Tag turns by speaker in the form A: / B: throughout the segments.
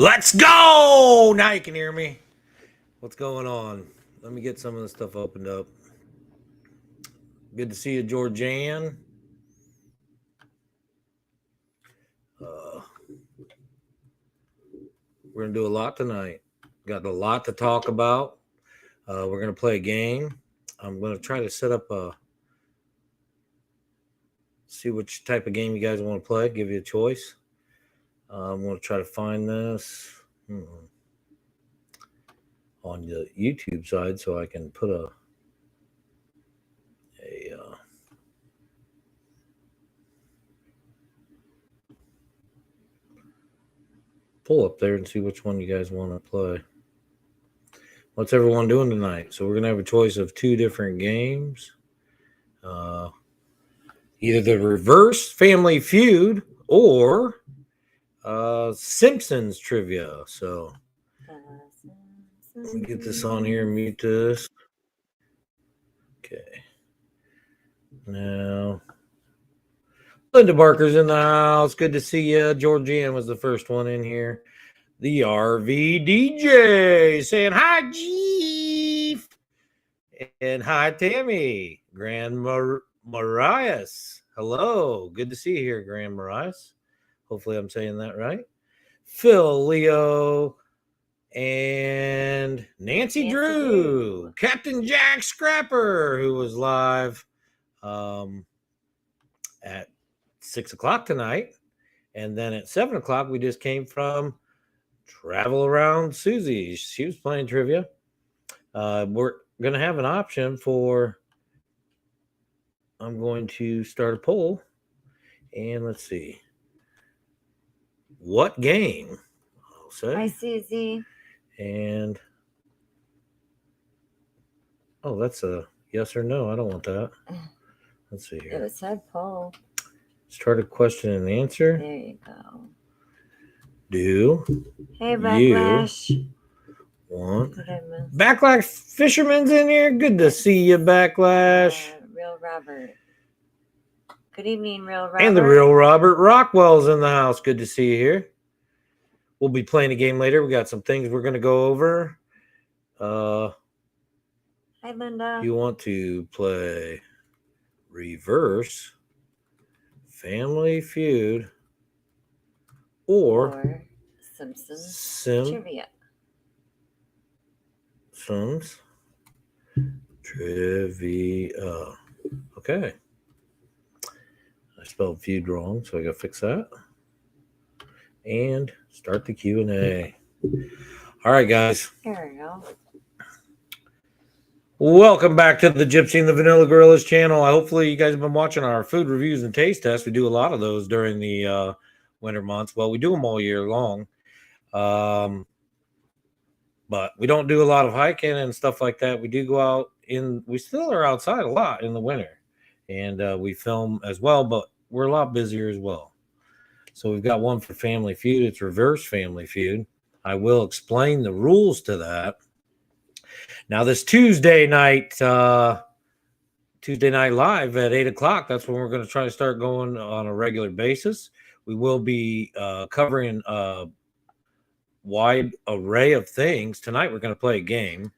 A: Let's go! Now you can hear me. What's going on? Let me get some of this stuff opened up. Good to see you, Georgianne. We're going to do a lot tonight. Got a lot to talk about. We're going to play a game. I'm going to try to set up see which type of game you guys want to play. Give you a choice. I'm going to try to find this on the YouTube side so I can put a pull up there and see which one you guys want to play. What's everyone doing tonight? So we're going to have a choice of two different games. Either the reverse Family Feud or Simpsons trivia. So let me get this on here and mute this. Okay. Now, Linda Barker's in the house. Good to see you. Georgianne was the first one in here. The RV DJ saying hi, Chief. And hi, Tammy. Grand Marias. Hello. Good to see you here, Grand Marias. Hopefully I'm saying that right. Phil, Leo, and Nancy Drew. Captain Jack Scrapper, who was live at 6 o'clock tonight. And then at 7 o'clock, we just came from Travel Around Susie. She was playing trivia. We're going to have an option for, I'm going to start a poll. And let's see. What game? I'll say.
B: Hi, Susie.
A: And, oh, that's a yes or no. I don't want that. Let's see here.
B: It said poll.
A: Start a question and answer.
B: There you go.
A: Do
B: hey, Backlash.
A: You want Backlash Fisherman's in here? Good to see you, Backlash.
B: Real Robert. Good evening, Real Robert.
A: And the Real Robert Rockwell's in the house. Good to see you here. We'll be playing a game later. We got some things we're going to go over.
B: Hi, Linda.
A: You want to play Reverse Family Feud or
B: Simpsons
A: trivia. Simpsons trivia. Okay. I spelled feud wrong, so I got to fix that. And start the Q&A. All right, guys.
B: There we go.
A: Welcome back to the Gypsy and the Vanilla Gorillas channel. Hopefully you guys have been watching our food reviews and taste tests. We do a lot of those during the winter months. Well, we do them all year long. But we don't do a lot of hiking and stuff like that. We do go out we still are outside a lot in the winter. And we film as well, but we're a lot busier as well. So we've got one for Family Feud. It's Reverse Family Feud. I will explain the rules to that. Now, this Tuesday night live at 8 o'clock, that's when we're going to try to start going on a regular basis. We will be covering a wide array of things. Tonight, we're going to play a game.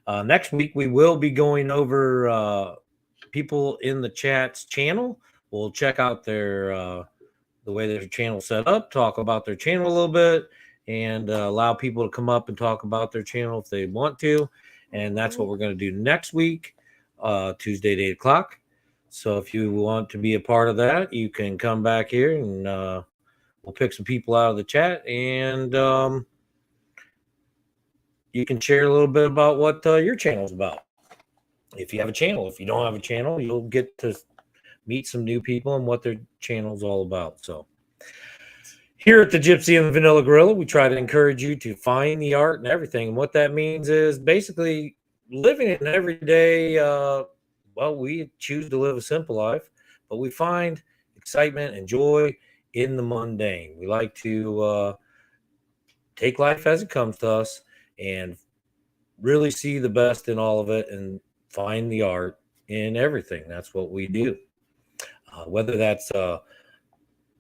A: Next week, we will be going over people in the chat's channel. We'll check out their the way their channel's set up, talk about their channel a little bit, and allow people to come up and talk about their channel if they want to. And that's what we're going to do next week, Tuesday at 8 o'clock. So if you want to be a part of that, you can come back here and we'll pick some people out of the chat and you can share a little bit about what your channel is about. If you have a channel. If you don't have a channel, you'll get to meet some new people and what their channel is all about. So here at the Gypsy and the Vanilla Gorilla, we try to encourage you to find the art and everything. And what that means is basically living an everyday, we choose to live a simple life, but we find excitement and joy in the mundane. We like to take life as it comes to us and really see the best in all of it and find the art in everything. That's what we do. Whether that's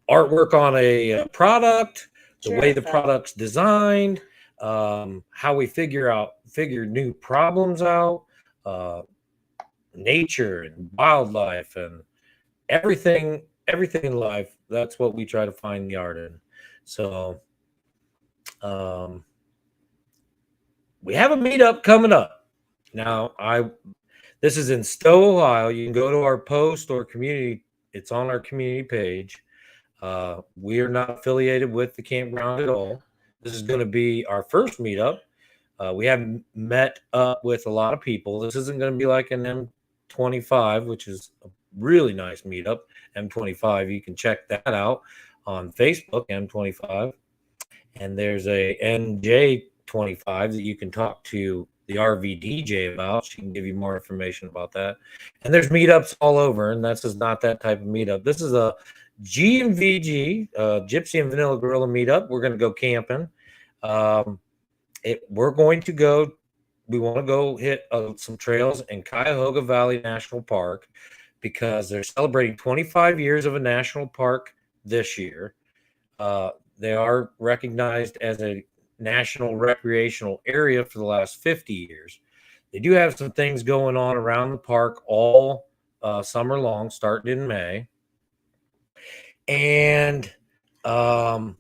A: artwork on a product the way the product's designed, how we figure new problems out, nature and wildlife and everything in life. That's what we try to find the art in. So we have a meetup coming up. Now, this is in Stowe, Ohio. You can go to our post or community. It's on our community page. We are not affiliated with the campground at all. This is going to be our first meetup. We haven't met up with a lot of people. This isn't going to be like an M25, which is a really nice meetup. M25, you can check that out on Facebook, M25. And there's a NJ25 that you can talk to the RV DJ about. She can give you more information about that. And there's meetups all over, and this is not that type of meetup. This is a G&VG, Gypsy and Vanilla Gorilla meetup. We're going to go camping. We want to go hit some trails in Cuyahoga Valley National Park because they're celebrating 25 years of a national park this year. They are recognized as a national recreational area for the last 50 years. They do have some things going on around the park all summer long, starting in May. And we're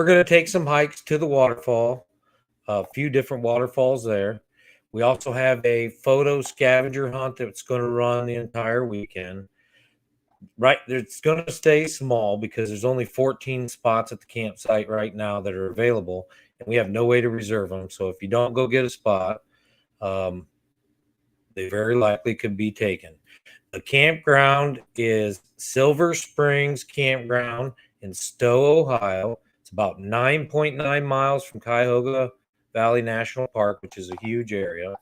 A: going to take some hikes to the waterfall, a few different waterfalls there. We also have a photo scavenger hunt that's going to run the entire weekend. Right, it's going to stay small because there's only 14 spots at the campsite right now that are available, and we have no way to reserve them. So if you don't go get a spot, they very likely could be taken. The campground is Silver Springs Campground in Stowe, Ohio. It's about 9.9 miles from Cuyahoga Valley National Park, which is a huge area.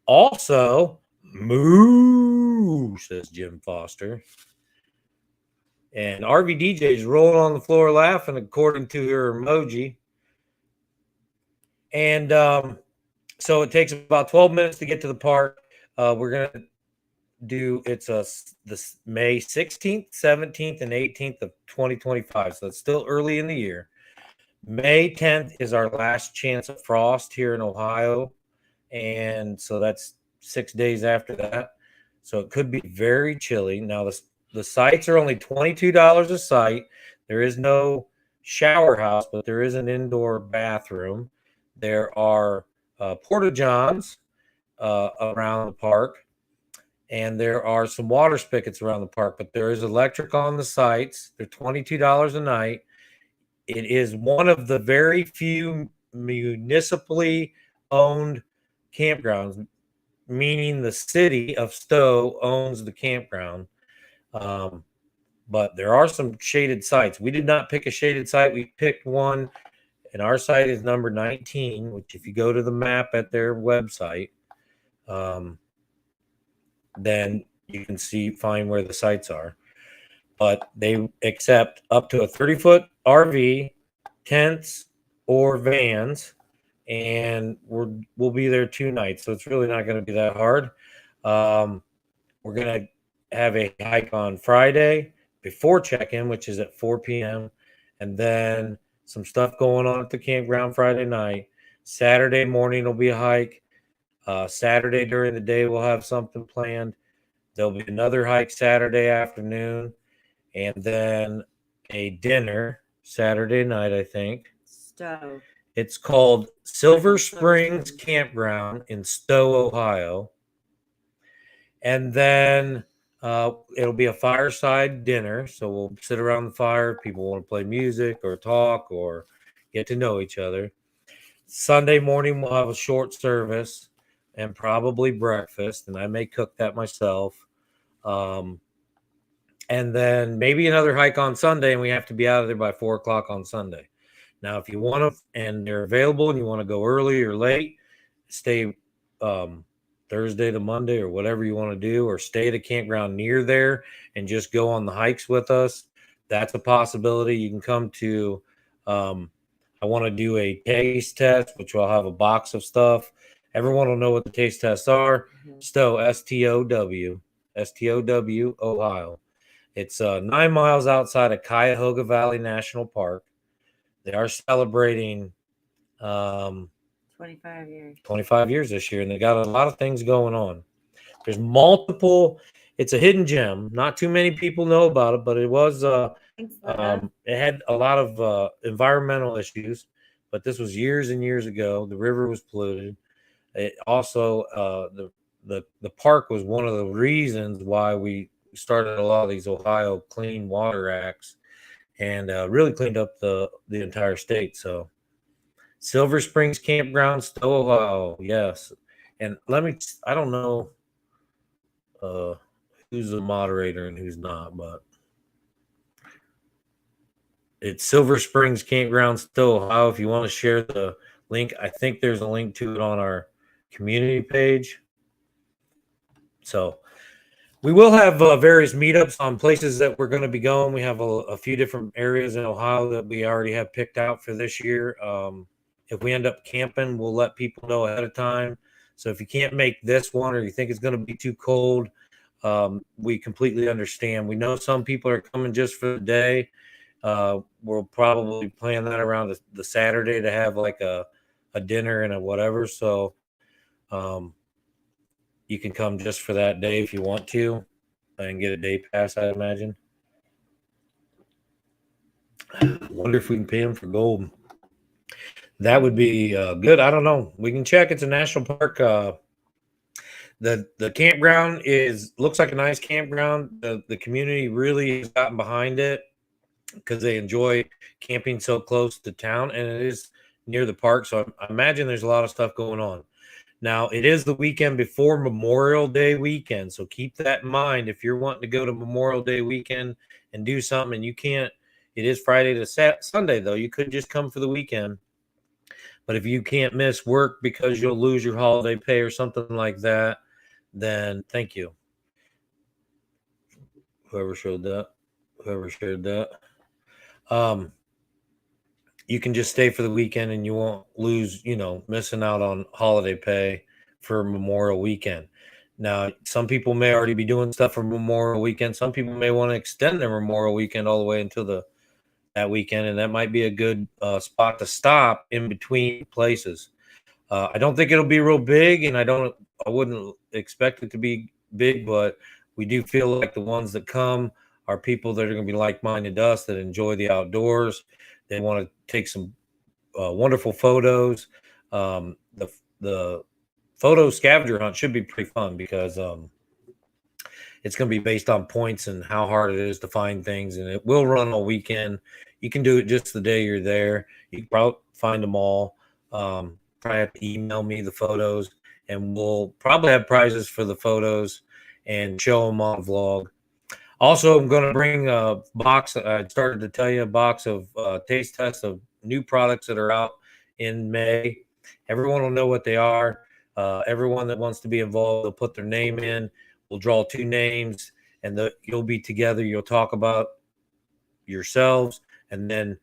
A: Also, moo, says Jim Foster. And RV DJ is rolling on the floor laughing, according to her emoji. And so it takes about 12 minutes to get to the park. We're going to do, this May 16th, 17th, and 18th of 2025. So it's still early in the year. May 10th is our last chance of frost here in Ohio. And so that's 6 days after that. So it could be very chilly. Now, the sites are only $22 a site. There is no shower house, but there is an indoor bathroom. There are porta-johns around the park. And there are some water spigots around the park, but there is electric on the sites. They're $22 a night. It is one of the very few municipally owned campgrounds, meaning the city of Stowe owns the campground. But there are some shaded sites. We did not pick a shaded site. We picked one, and our site is number 19, which if you go to the map at their website, then you can find where the sites are. But they accept up to a 30-foot RV, tents, or vans, and we'll be there 2 nights. So it's really not going to be that hard. We're going to have a hike on Friday before check-in, which is at 4 p.m. And then some stuff going on at the campground Friday night. Saturday morning will be a hike. Saturday during the day, we'll have something planned. There'll be another hike Saturday afternoon, and then a dinner Saturday night, I think.
B: Stowe.
A: It's called Silver Springs Campground in Stowe, Ohio. And then it'll be a fireside dinner. So we'll sit around the fire. People want to play music or talk or get to know each other. Sunday morning, we'll have a short service and probably breakfast, and I may cook that myself. And then maybe another hike on Sunday, and we have to be out of there by 4 o'clock on Sunday. Now, if you want to, and they're available, and you want to go early or late, stay Thursday to Monday or whatever you want to do, or stay at a campground near there and just go on the hikes with us. That's a possibility. You can come to, I want to do a taste test, which will have a box of stuff. Everyone will know what the taste tests are. Stowe, S-T-O-W, Ohio. It's 9 miles outside of Cuyahoga Valley National Park. They are celebrating
B: 25 years.
A: 25 years this year, and they got a lot of things going on. There's multiple. It's a hidden gem. Not too many people know about it, but it was. It had a lot of environmental issues, but this was years and years ago. The river was polluted. It also the park was one of the reasons why we started a lot of these Ohio Clean Water Acts, and really cleaned up the entire state. So Silver Springs Campground, Stowe, Ohio, yes. And I don't know who's a moderator and who's not, but it's Silver Springs Campground, Stowe, Ohio. If you want to share the link, I think there's a link to it on our community page. So we will have various meetups on places that we're going to be going. We have a few different areas in Ohio that we already have picked out for this year. If we end up camping, we'll let people know ahead of time. So if you can't make this one or you think it's going to be too cold, we completely understand. We know some people are coming just for the day. We'll probably plan that around the Saturday to have like a dinner and a whatever. So you can come just for that day if you want to and get a day pass, I imagine. Wonder if we can pay them for gold. That would be good. I don't know. We can check. It's a national park. The campground looks like a nice campground. The community really has gotten behind it because they enjoy camping so close to town, and it is near the park. So I imagine there's a lot of stuff going on. Now, it is the weekend before Memorial Day weekend, so keep that in mind. If you're wanting to go to Memorial Day weekend and do something, and you can't, it is Friday to Sunday, though. You could just come for the weekend. But if you can't miss work because you'll lose your holiday pay or something like that, then thank you. Whoever shared that. You can just stay for the weekend and you won't lose, missing out on holiday pay for Memorial Weekend. Now, some people may already be doing stuff for Memorial Weekend. Some people may want to extend their Memorial Weekend all the way until that weekend, and that might be a good spot to stop in between places. I don't think it'll be real big, and I wouldn't expect it to be big, but we do feel like the ones that come are people that are going to be like-minded to us, that enjoy the outdoors. They want to take some wonderful photos. The photo scavenger hunt should be pretty fun because it's going to be based on points and how hard it is to find things, and it will run all weekend. You can do it just the day you're there. You can probably find them all. Probably have to email me the photos, and we'll probably have prizes for the photos and show them on a vlog. Also, I'm going to bring a box. I started to tell you a box of taste tests of new products that are out in May. Everyone will know what they are. Everyone that wants to be involved will put their name in. We'll draw 2 names, and you'll be together. You'll talk about yourselves and then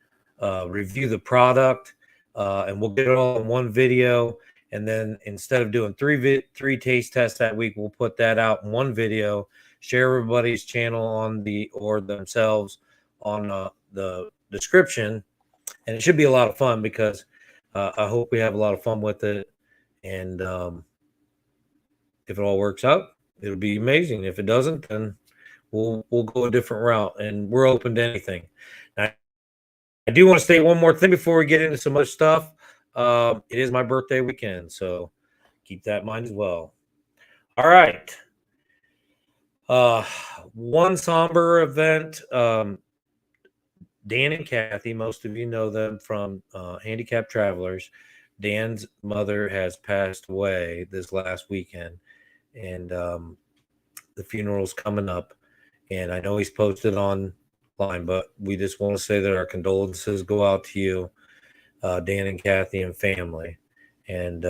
A: review the product, and we'll get it all in one video. And then instead of doing three taste tests that week, we'll put that out in one video. Share everybody's channel or themselves on the description, and it should be a lot of fun because I hope we have a lot of fun with it. And if it all works out, it'll be amazing. If it doesn't, then we'll go a different route, and we're open to anything. Now, I do want to state one more thing before we get into some other stuff. It is my birthday weekend, so keep that in mind as well. All right. One somber event. Dan and Kathy, most of you know them from Handicapped Travelers. Dan's mother has passed away this last weekend, and the funeral's coming up. And I know he's posted online, but we just want to say that our condolences go out to you, Dan and Kathy and family. And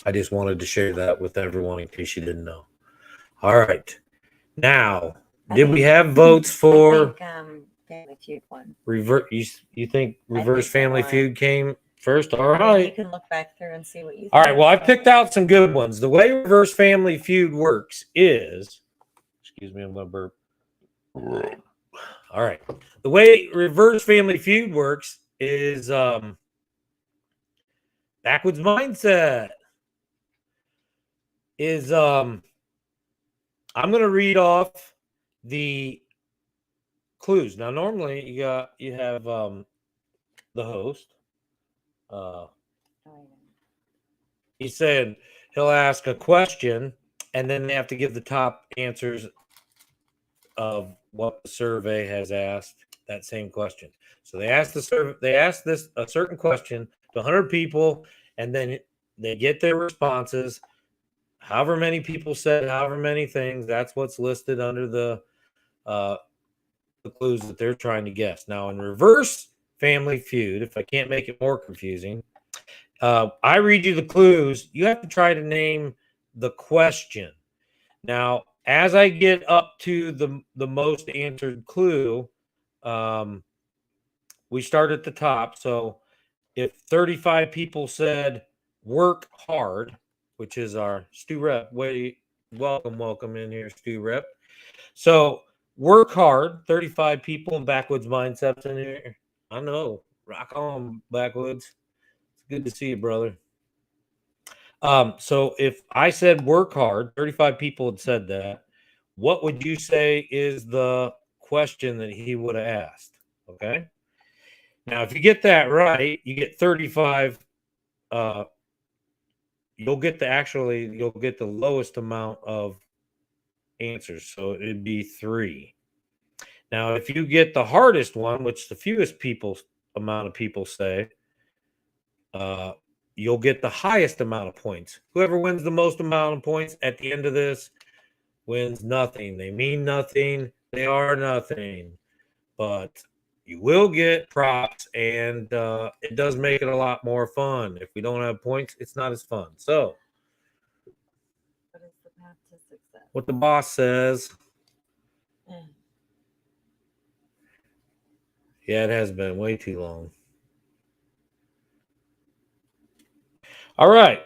A: I just wanted to share that with everyone in case you didn't know. All right. Now, did we have votes for
B: Family Feud won?
A: You think Reverse Family Feud came first? All right.
B: You can look back through and see what you think.
A: All right. Well, I picked out some good ones. The way Reverse Family Feud works is, excuse me, I'm going to burp. All right. The way reverse family feud works is backwards mindset is I'm going to read off the clues. Now normally you have the host he said he'll ask a question and then they have to give the top answers of what the survey has asked that same question. So they asked this a certain question to 100 people and then they get their responses. However many people said however many things, that's what's listed under the clues that they're trying to guess. Now in reverse family feud, if I can't make it more confusing, I read you the clues. You have to try to name the question. Now, as I get up to the most answered clue, we start at the top. So if 35 people said work hard, which is our Stu Rep, welcome in here, Stu Rep. So work hard, 35 people in Backwoods Mindsets in here. I know. Rock on, Backwoods. It's good to see you, brother. So if I said work hard, 35 people had said that, what would you say is the question that he would have asked? Okay. Now, if you get that right, you get 35. You'll get the lowest amount of answers. So it'd be 3. Now, if you get the hardest one, which the fewest amount of people say, you'll get the highest amount of points. Whoever wins the most amount of points at the end of this wins nothing. They mean nothing. They are nothing. But you will get props, and it does make it a lot more fun. If we don't have points, it's not as fun. So,
B: What is the path to success?
A: What the boss says. Yeah, it has been way too long. All right.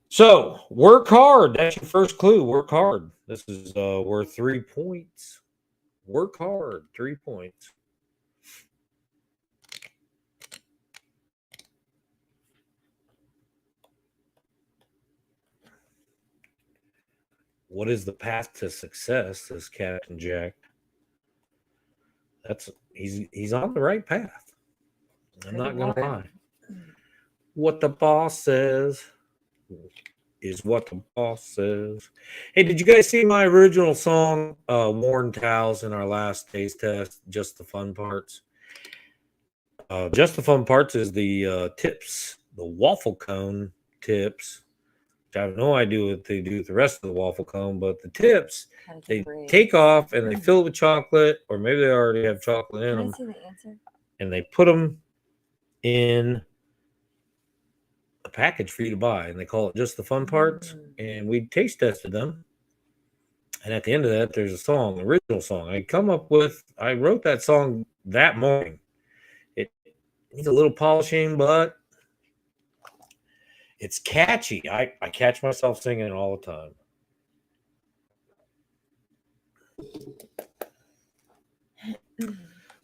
A: So, work hard. That's your first clue. Work hard. This is worth 3 points. Work hard. 3 points. What is the path to success? Says Captain Jack. He's on the right path. I'm not gonna lie. What the boss says is what the boss says. Hey, did you guys see my original song, Worn Towels, in our last taste test? Just the fun parts. Just the fun parts is the tips, the waffle cone tips. I have no idea what they do with the rest of the waffle cone, but the tips they take off and they fill it with chocolate, or maybe they already have chocolate in them.
B: Can I see the answer?
A: And they put them in a package for you to buy, and they call it Just the Fun Parts. And we taste tested them. And at the end of that, there's a song, original song. I wrote that song that morning. It needs a little polishing, but it's catchy. I catch myself singing it all the time.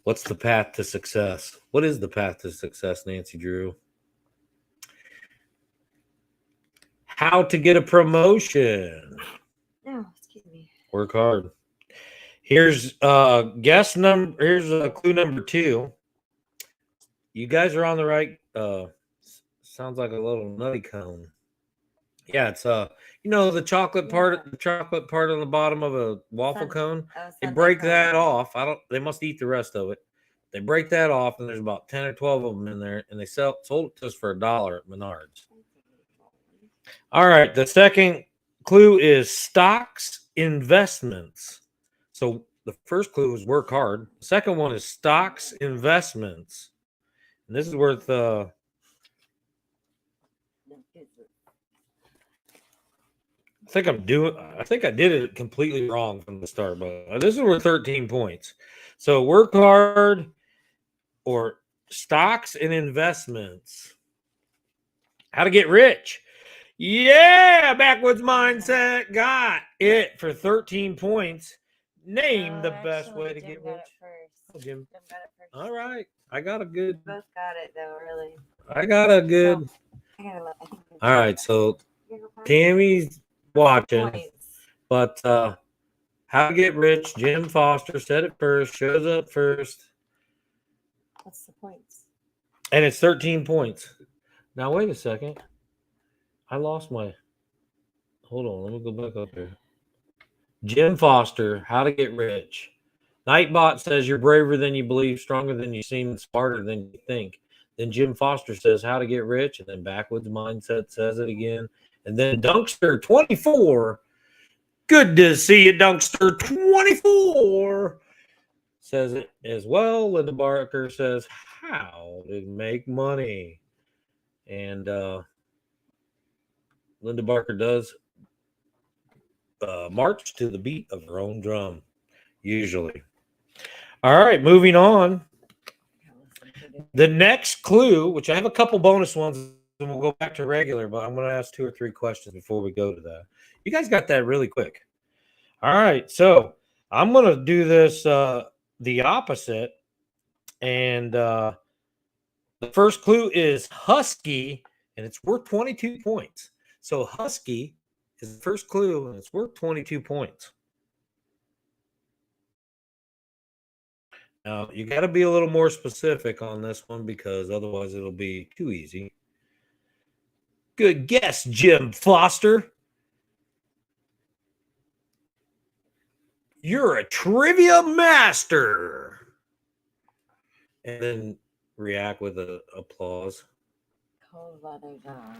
A: What's the path to success? What is the path to success, Nancy Drew? How to get a promotion.
B: No, excuse me.
A: Work hard. Here's Here's clue number 2. You guys are on the right. Sounds like a little nutty cone. Yeah, it's the chocolate part on the bottom of a waffle cone. They break that off. They must eat the rest of it. They break that off, and there's about 10 or 12 of them in there, and they sold it to us for $1 at Menards. All right, the second clue is stocks investments. So the first clue is work hard. The second one is stocks investments. And this is worth I think I did it completely wrong from the start, but this is worth 13 points. So work hard or stocks and investments. How to get rich. Yeah, Backwoods Mindset got it for 13 points. Name the best way to
B: Jim
A: get
B: got
A: rich.
B: it first.
A: Oh, Jim.
B: Jim got it first.
A: All right. I got a good.
B: We both got it though, really.
A: I got a good.
B: I gotta look. I think
A: All right. So
B: Here, go back.
A: Tammy's watching,
B: Points.
A: but how to get rich? Jim Foster said it first. Shows up first,
B: What's the points?
A: and it's 13 points. Now wait a second. I lost my. Hold on. Let me go back up here. Jim Foster, how to get rich. Nightbot says you're braver than you believe, stronger than you seem, and smarter than you think. Then Jim Foster says how to get rich, and then Backwoods Mindset says it again. And then Dunkster 24, good to see you, Dunkster 24, says it as well. Linda Barker says how to make money. And Linda Barker does march to the beat of her own drum, usually. All right, moving on. The next clue, which I have a couple bonus ones, and we'll go back to regular, but I'm going to ask 2 or 3 questions before we go to that. You guys got that really quick. All right, so I'm going to do this the opposite, and the first clue is Husky, and it's worth 22 points. So Husky is the first clue, and it's worth 22 points. Now, you got to be a little more specific on this one because otherwise it'll be too easy. Good guess, Jim Foster. You're a trivia master. And then react with an applause.
B: Cold weather dog.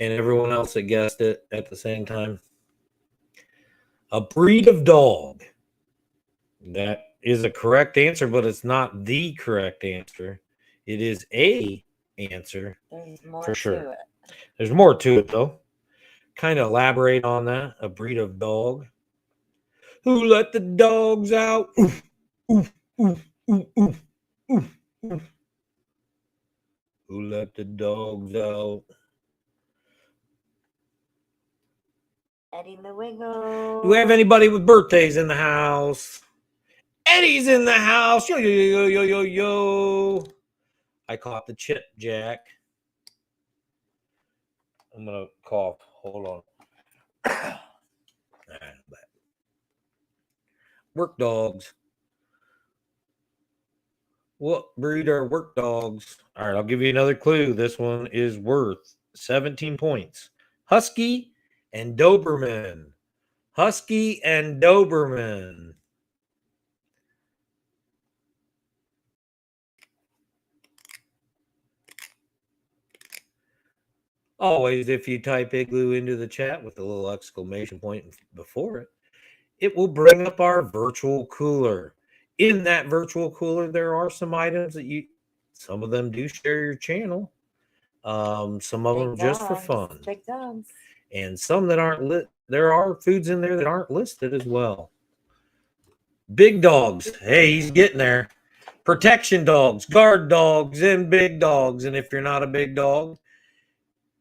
A: And everyone else that guessed it at the same time. A breed of dog. That is a correct answer, but it's not the correct answer. It is a answer.
B: There's more
A: for sure.
B: to it.
A: There's more to it, though. Kind of elaborate on that. A breed of dog. Who let the dogs out? Oof, oof, oof, oof, oof, oof, oof. Who let the dogs out?
B: Eddie the Wiggle.
A: Do we have anybody with birthdays in the house? Eddie's in the house. Yo, yo, yo, yo, yo, yo. I caught the chip, Jack. I'm going to cough. Hold on. Work dogs. What breed are work dogs? All right, I'll give you another clue. This one is worth 17 points. Husky and Doberman. Husky and Doberman. Always, if you type Igloo into the chat with a little exclamation point before it, it will bring up our virtual cooler. In that virtual cooler, there are some items that some of them do share your channel. Some of them just for fun.
B: Big dogs.
A: And some that aren't lit. There are foods in there that aren't listed as well. Big dogs. Hey, he's getting there. Protection dogs, guard dogs, and big dogs. And if you're not a big dog,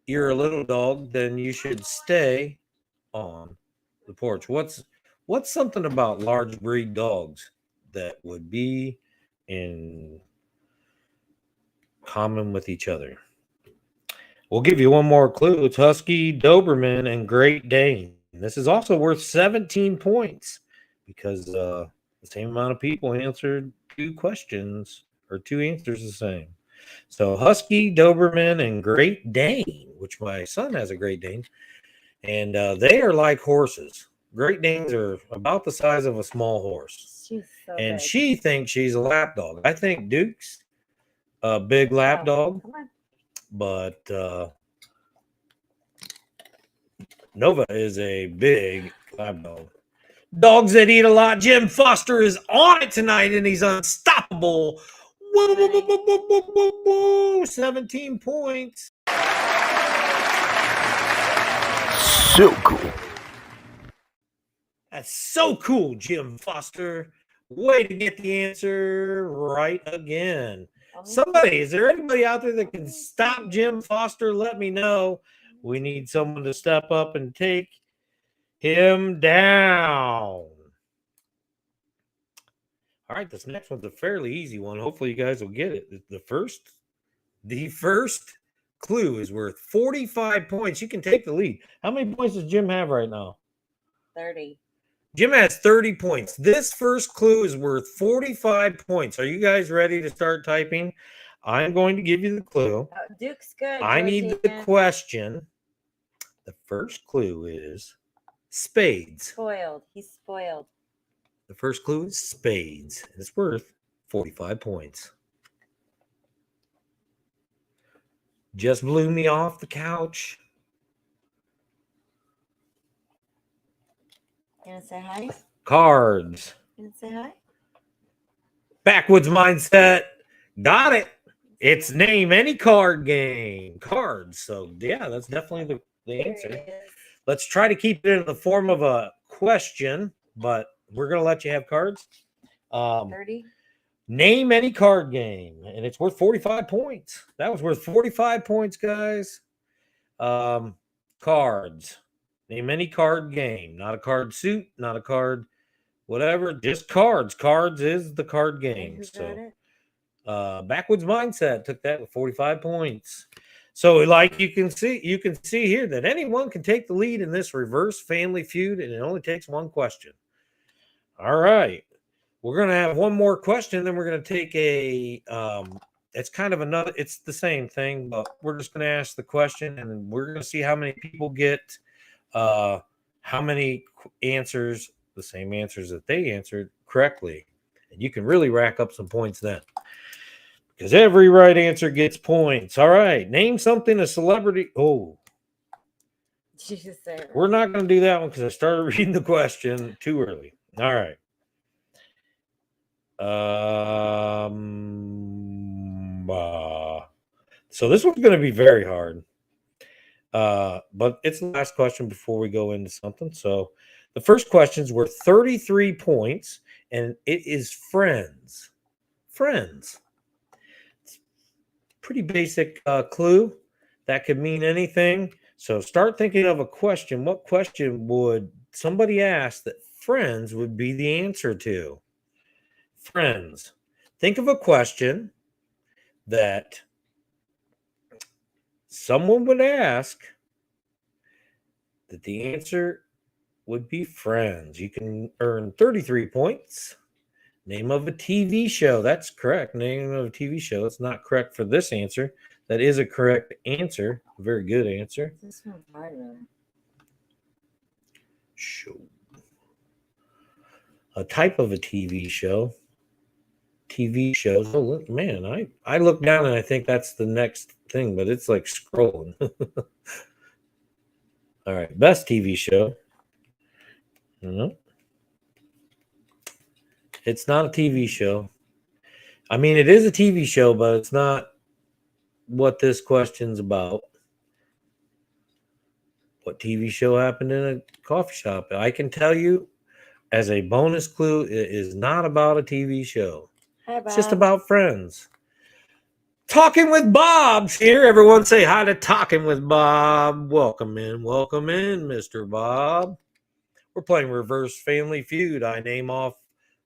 A: you're a little dog, then you should stay on the porch. What's something about large breed dogs that would be in common with each other? We'll give you one more clue. It's Husky, Doberman, and Great Dane. This is also worth 17 points because the same amount of people answered 2 questions or 2 answers the same. So Husky, Doberman, and Great Dane, which my son has a Great Dane, and they are like horses. Great Danes are about the size of a small horse.
B: She's so
A: and
B: big.
A: she thinks she's a lap dog. I think Duke's a big lap dog, but Nova is a big lap dog. Dogs that eat a lot. Jim Foster is on it tonight, and he's unstoppable. Whoa, whoa, whoa, whoa, whoa, whoa, whoa, 17 points.
C: So cool.
A: That's so cool, Jim Foster. Way to get the answer right again. Somebody, is there anybody out there that can stop Jim Foster? Let me know. We need someone to step up and take him down. All right, this next one's a fairly easy one. Hopefully you guys will get it. The first clue is worth 45 points. You can take the lead. How many points does Jim have right now?
B: 30.
A: Jim has 30 points. This first clue is worth 45 points. Are you guys ready to start typing? I'm going to give you the clue.
B: Oh, Duke's good.
A: I need the question. The first clue is spades.
B: Spoiled. He's spoiled.
A: The first clue is spades. It's worth 45 points. Just blew me off the couch.
B: You want to say hi?
A: Cards.
B: You want to say hi?
A: Backwoods mindset. Got it. It's name any card game. Cards. So, yeah, that's definitely the answer. Let's try to keep it in the form of a question, but we're going to let you have cards.
B: 30.
A: Name any card game, and it's worth 45 points. That was worth 45 points, guys. Cards. Name any card game. Not a card suit, not a card whatever, just cards. Cards is the card game. So, Backwoods Mindset took that with 45 points. So, like you can see here that anyone can take the lead in this reverse family feud, and it only takes one question. All right. We're going to have one more question, then we're going to take a it's kind of another, it's the same thing, but we're just going to ask the question, and we're going to see how many people get how many answers, the same answers that they answered correctly. And you can really rack up some points then, because every right answer gets points. All right. Name something a celebrity. Oh,
B: Did you just say it?
A: We're not going to do that one because I started reading the question too early. All right. So this one's going to be very hard. But it's the last question before we go into something. So the first question's worth 33 points, and it is Friends. Friends. It's pretty basic clue. That could mean anything. So start thinking of a question. What question would somebody ask that Friends would be the answer to? Friends. Think of a question that someone would ask that the answer would be Friends. You can earn 33 points. Name of a TV show. That's correct. Name of a TV show. It's not correct for this answer. That is a correct answer. A very good answer.
B: This one's harder.
A: Show. A type of a TV show. TV shows. Oh, man, I look down and I think that's the next thing, but it's like scrolling. All right, best TV show. No. It's not a TV show. I mean, it is a TV show, but it's not what this question's about. What TV show happened in a coffee shop? I can tell you as a bonus clue, it is not about a TV show.
B: Hi, Bob.
A: It's just about friends. Talking with Bob's here. Everyone say hi to Talking with Bob. Welcome in, Mr. Bob. We're playing Reverse Family Feud. I name off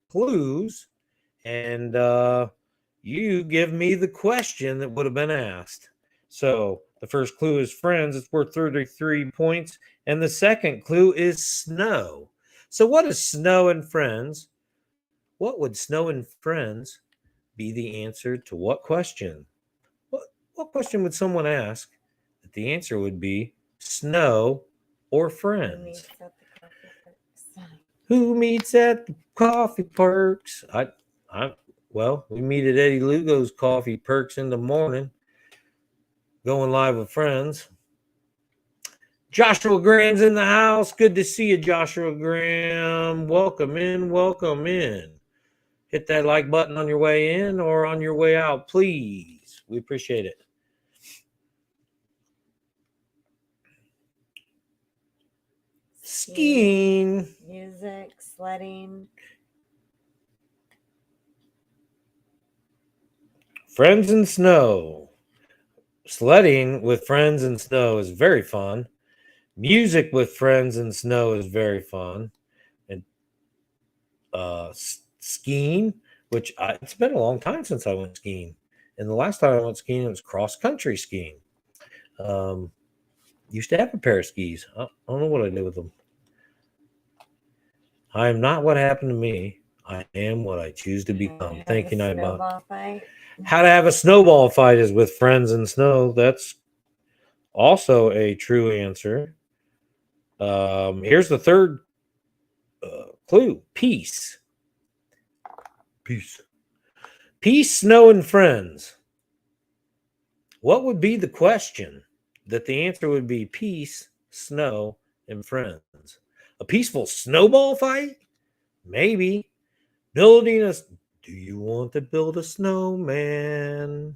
A: clues, and you give me the question that would have been asked. So the first clue is Friends. It's worth 33 points. And the second clue is snow. So what is snow and Friends? What would snow and Friends be the answer to what question? What question would someone ask that the answer would be snow or Friends? Who meets at the coffee perks? Well, we meet at Eddie Lugo's Coffee Perks in the morning. Going live with friends. Joshua Graham's in the house. Good to see you, Joshua Graham. Welcome in, welcome in. Hit that like button on your way in or on your way out, please. We appreciate it. Skiing.
B: Music, sledding.
A: Friends in snow. Sledding with friends in snow is very fun. Music with friends in snow is very fun. And skiing, it's been a long time since I went skiing. And the last time I went skiing, it was cross-country skiing. Used to have a pair of skis. I don't know what I did with them. I am not what happened to me. I am what I choose to become. Thank you, Nightbot. How to have a snowball fight is with friends in snow. That's also a true answer. Here's the third clue. Peace. Peace. Peace, snow, and friends. What would be the question? That the answer would be peace, snow, and friends. A peaceful snowball fight? Maybe. Building a... Do you want to build a snowman?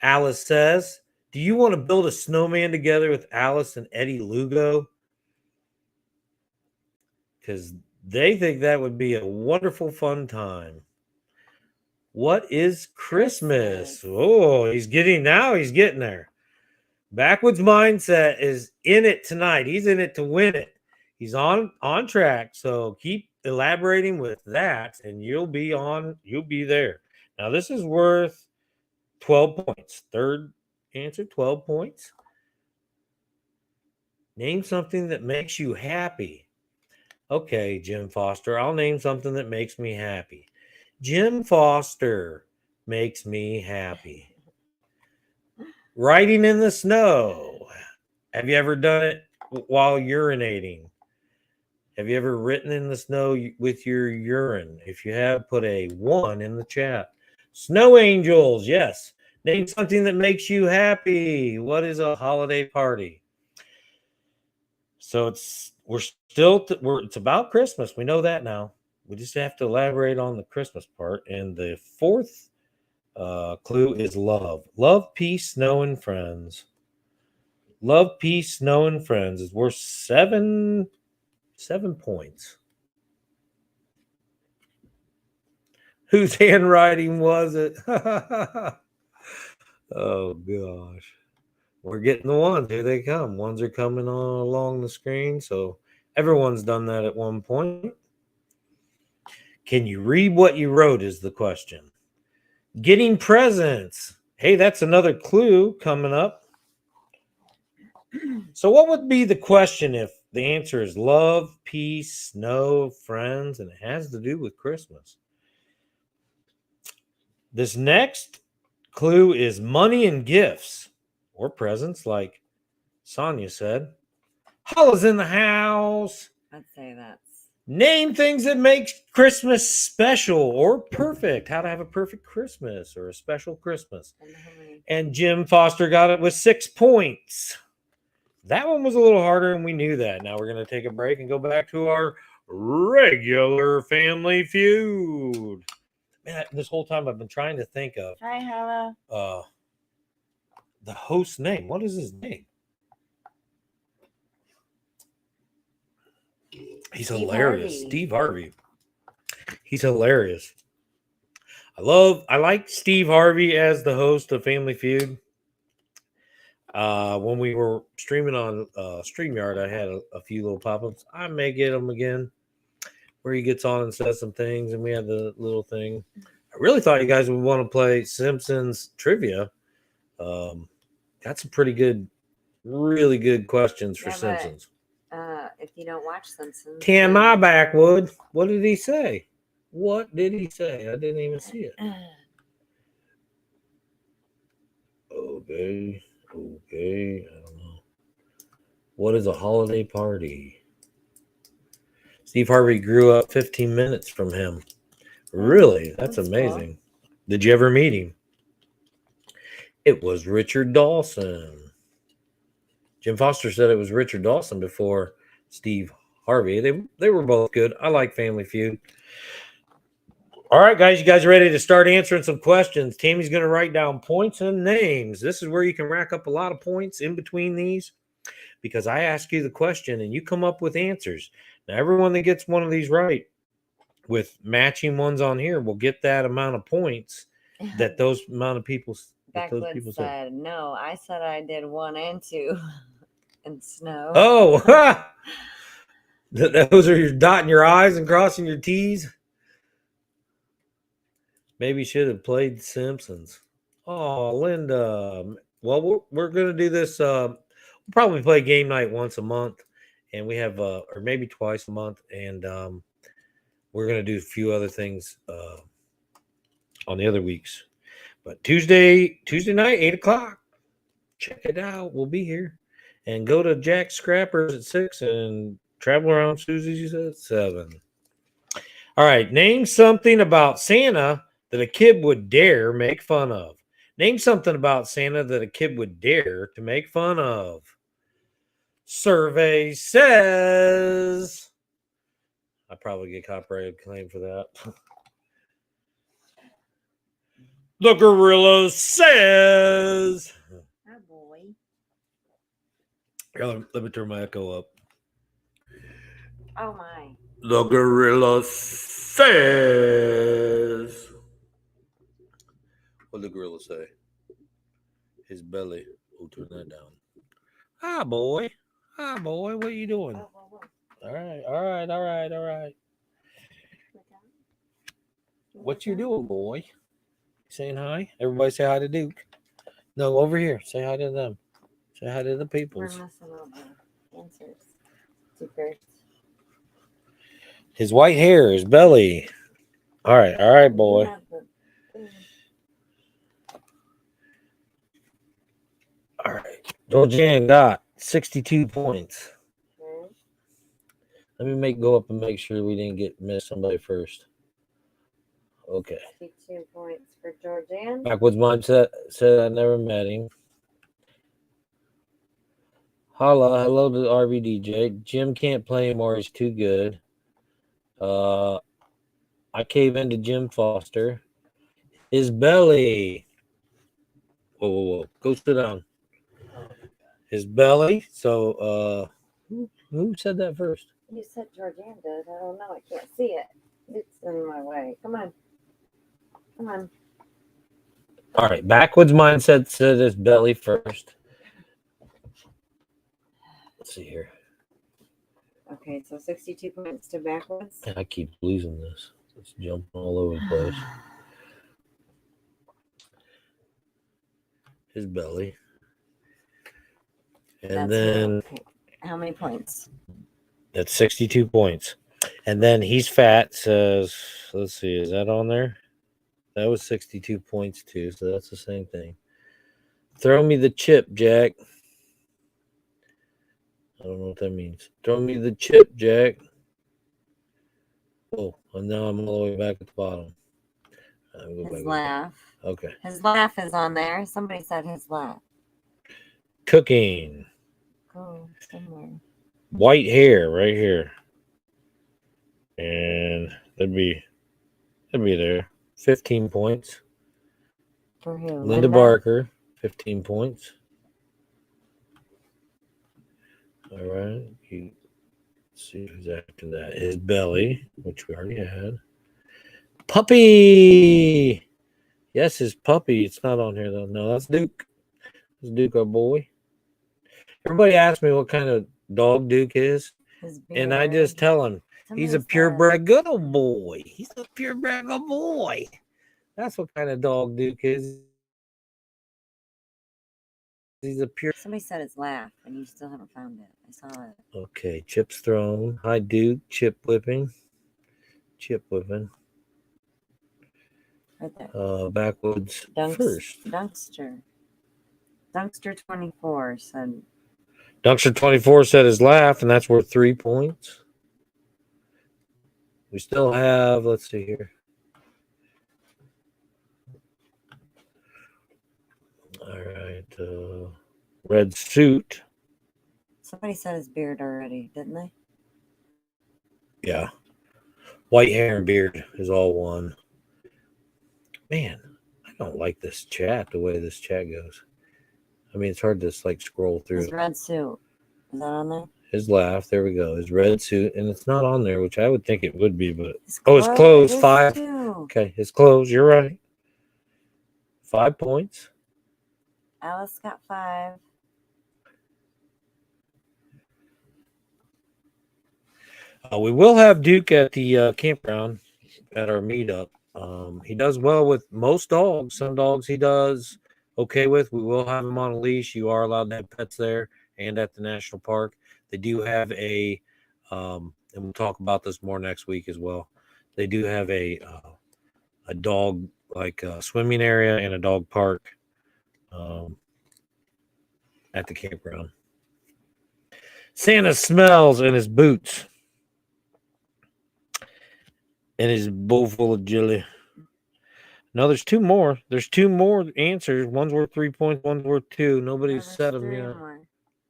A: Alice says, do you want to build a snowman together with Alice and Eddie Lugo? Because they think that would be a wonderful, fun time. What is Christmas? Oh, he's getting there. Backwoods Mindset is in it tonight. He's in it to win it. He's on track. So keep elaborating with that, and you'll be there. Now, this is worth 12 points. Third answer, 12 points. Name something that makes you happy. Okay, Jim Foster, I'll name something that makes me happy. Jim Foster makes me happy. Riding in the snow. Have you ever done it while urinating? Have you ever written in the snow with your urine? If you have, put a 1 in the chat. Snow angels, yes. Name something that makes you happy. What is a holiday party? So it's about Christmas. We know that now. We just have to elaborate on the Christmas part. And the fourth clue is love. Love, peace, snow, and friends. Love, peace, snow, and friends is worth 7 points. Whose handwriting was it? Oh, gosh. We're getting the ones. Here they come. Ones are coming on along the screen. So everyone's done that at one point. Can you read what you wrote is the question. Getting presents. Hey, that's another clue coming up. So what would be the question if the answer is love, peace, snow, friends, and it has to do with Christmas? This next clue is money and gifts or presents, like Sonia said. Holla's in the house.
B: I'd say that's...
A: Name things that make Christmas special or perfect. How to have a perfect Christmas or a special Christmas. And Jim Foster got it with 6 points. That one was a little harder, and we knew that. Now we're going to take a break and go back to our regular Family Feud. Man, this whole time I've been trying to think of...
B: Hi, Hala.
A: The host's name. What is his name? He's hilarious. Steve Harvey. He's hilarious. I like Steve Harvey as the host of Family Feud. When we were streaming on StreamYard, I had a few little pop-ups. I may get them again where he gets on and says some things, and we had the little thing. I really thought you guys would want to play Simpsons trivia. Got some pretty good, really good questions for Simpsons.
B: If you don't watch Simpsons...
A: Tam my backwood. What did he say? What did he say? I didn't even see it. Okay. I don't know. What is a holiday party? Steve Harvey grew up 15 minutes from him. Really? That's amazing. Cool. Did you ever meet him? It was Richard Dawson. Jim Foster said it was Richard Dawson before Steve Harvey. They were both good. I like Family Feud. All right, guys, you guys ready to start answering some questions? Tammy's going to write down points and names. This is where you can rack up a lot of points in between these because I ask you the question and you come up with answers. Now, everyone that gets one of these right with matching ones on here will get that amount of points. that those amount of people that those
B: Backwoods
A: people said?
B: said, no, I said I did 1 and 2 in snow.
A: Oh, ha! Those are your dotting your I's and crossing your T's. Maybe should have played Simpsons. Oh, Linda. Well, we're gonna do this. We'll probably play game night once a month, and we have or maybe twice a month, and we're gonna do a few other things on the other weeks. But Tuesday night, 8 o'clock. Check it out. We'll be here, and go to Jack Scrappers at 6, and travel around Susie's at 7. All right, name something about Santa that a kid would dare make fun of. Name something about Santa that a kid would dare to make fun of. Survey says. I probably get copyright claim for that. The gorilla says.
B: Oh, boy.
A: Here, let me turn my echo up.
B: Oh, my.
A: The gorilla says. What did the gorilla say? His belly. Oh, turn that down. Hi, boy. Hi, boy. What are you doing?
B: Whoa, whoa, whoa.
A: All right. What you doing, boy? Saying hi? Everybody say hi to Duke. No, over here. Say hi to them. Say hi to the
B: We're
A: peoples.
B: missing all the answers. Secrets.
A: His white hair, his belly. All right, boy.
B: You have the thing.
A: All right. Georgianne got 62 points.
B: Okay.
A: Let me go up and make sure we didn't miss somebody first. Okay.
B: 52 points for Georgianne.
A: Backwoods mindset said I never met him. Hello to RVDJ. Jim can't play anymore. He's too good. I cave into Jim Foster. His belly. Whoa. Go sit down. His belly. So, who said that first?
B: You said Georgianne did. I don't know. I can't see it. It's in my way. Come on.
A: All right. Backwoods mindset said his belly first. Let's see here.
B: Okay, so 62 points to Backwoods.
A: I keep losing this. It's jumping all over the place. His belly. And then
B: how many points?
A: that's 62 points. And then he's fat says, let's see, is that on there? That was 62 points too, so that's the same thing. Throw me the chip, Jack. I don't know what that means. Throw me the chip, Jack. Oh, and now I'm all the way back at the bottom.
B: His laugh.
A: Okay.
B: His laugh is on there. Somebody said his laugh.
A: Cooking.
B: Go somewhere.
A: White hair right here. And that'd be there. 15 points.
B: For who?
A: Linda Barker, 15 points. All right. Let's see who's after that. His belly, which we already had. Puppy. Yes, his puppy. It's not on here, though. No, that's Duke. That's Duke, our boy. Everybody asks me what kind of dog Duke is. And I just tell them, he's a purebred good old boy. He's a purebred good boy. That's what kind of dog Duke is. He's a pure.
B: Somebody said his laugh, and you still haven't found it. I saw it.
A: Okay, chips thrown. Hi, Duke. Chip whipping.
B: Right there.
A: Backwoods first.
B: Dunkster 24 said.
A: Dunkster 24 said his laugh, and that's worth 3 points. We still have, let's see here. All right. Red suit.
B: Somebody said his beard already, didn't they?
A: Yeah. White hair and beard is all one. Man, I don't like this chat, the way this chat goes. I mean, it's hard to scroll through.
B: His red suit. Is that on there?
A: His laugh. There we go. His red suit. And it's not on there, which I would think it would be, but his clothes. 5.
B: Too.
A: Okay, his clothes. You're right. 5 points.
B: Alice got 5.
A: We will have Duke at the campground at our meetup. He does well with most dogs. Some dogs he does okay with. We will have him on a leash. You are allowed to have pets there and at the national park. They do have and we'll talk about this more next week as well. They do have a dog swimming area and a dog park at the campground. Santa smells in his boots and his bowl full of jelly. No, there's 2 more. There's 2 more answers. One's worth 3 points. One's worth 2. Nobody's said them yet.
B: More.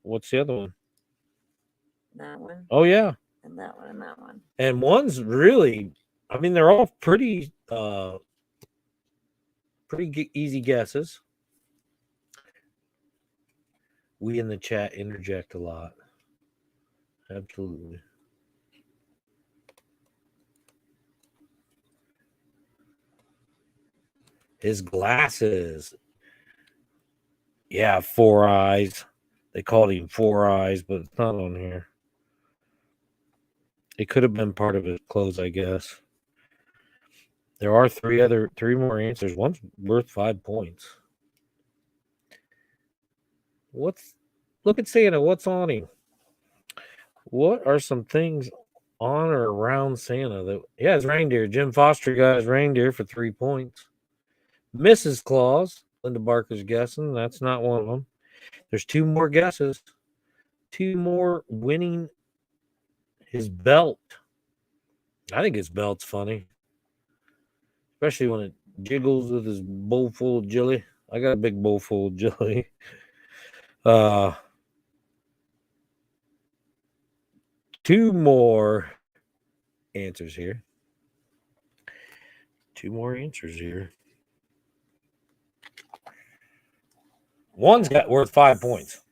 A: What's the other one?
B: That one.
A: Oh yeah,
B: and that one and that one.
A: And one's really, I mean, they're all pretty easy guesses. We in the chat interject a lot. Absolutely. His glasses. Yeah, 4 eyes. They called him 4 eyes, but it's not on here. It could have been part of his clothes, I guess. There are 3 more answers. One's worth 5 points. Look at Santa. What's on him? What are some things on or around Santa? His reindeer. Jim Foster got his reindeer for 3 points. Mrs. Claus. Linda Barker's guessing. That's not one of them. There's 2 more guesses. 2 more winning his belt. I think his belt's funny. Especially when it jiggles with his bowl full of jelly. I got a big bowl full of jelly. 2 more answers here. 2 more answers here. One's got worth 5 points.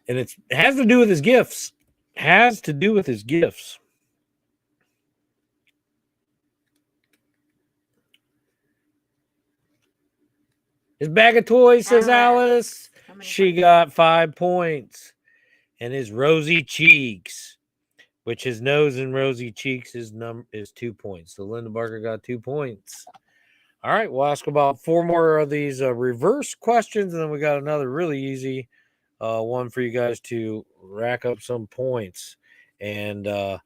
A: And it has to do with his gifts. Has to do with his gifts. His bag of toys, says Alice. She got 5 points. And his rosy cheeks, which his nose and rosy cheeks is 2 points. So Linda Barker got 2 points. All right, we'll ask about 4 more of these reverse questions, and then we got another really easy one for you guys to rack up some points. And the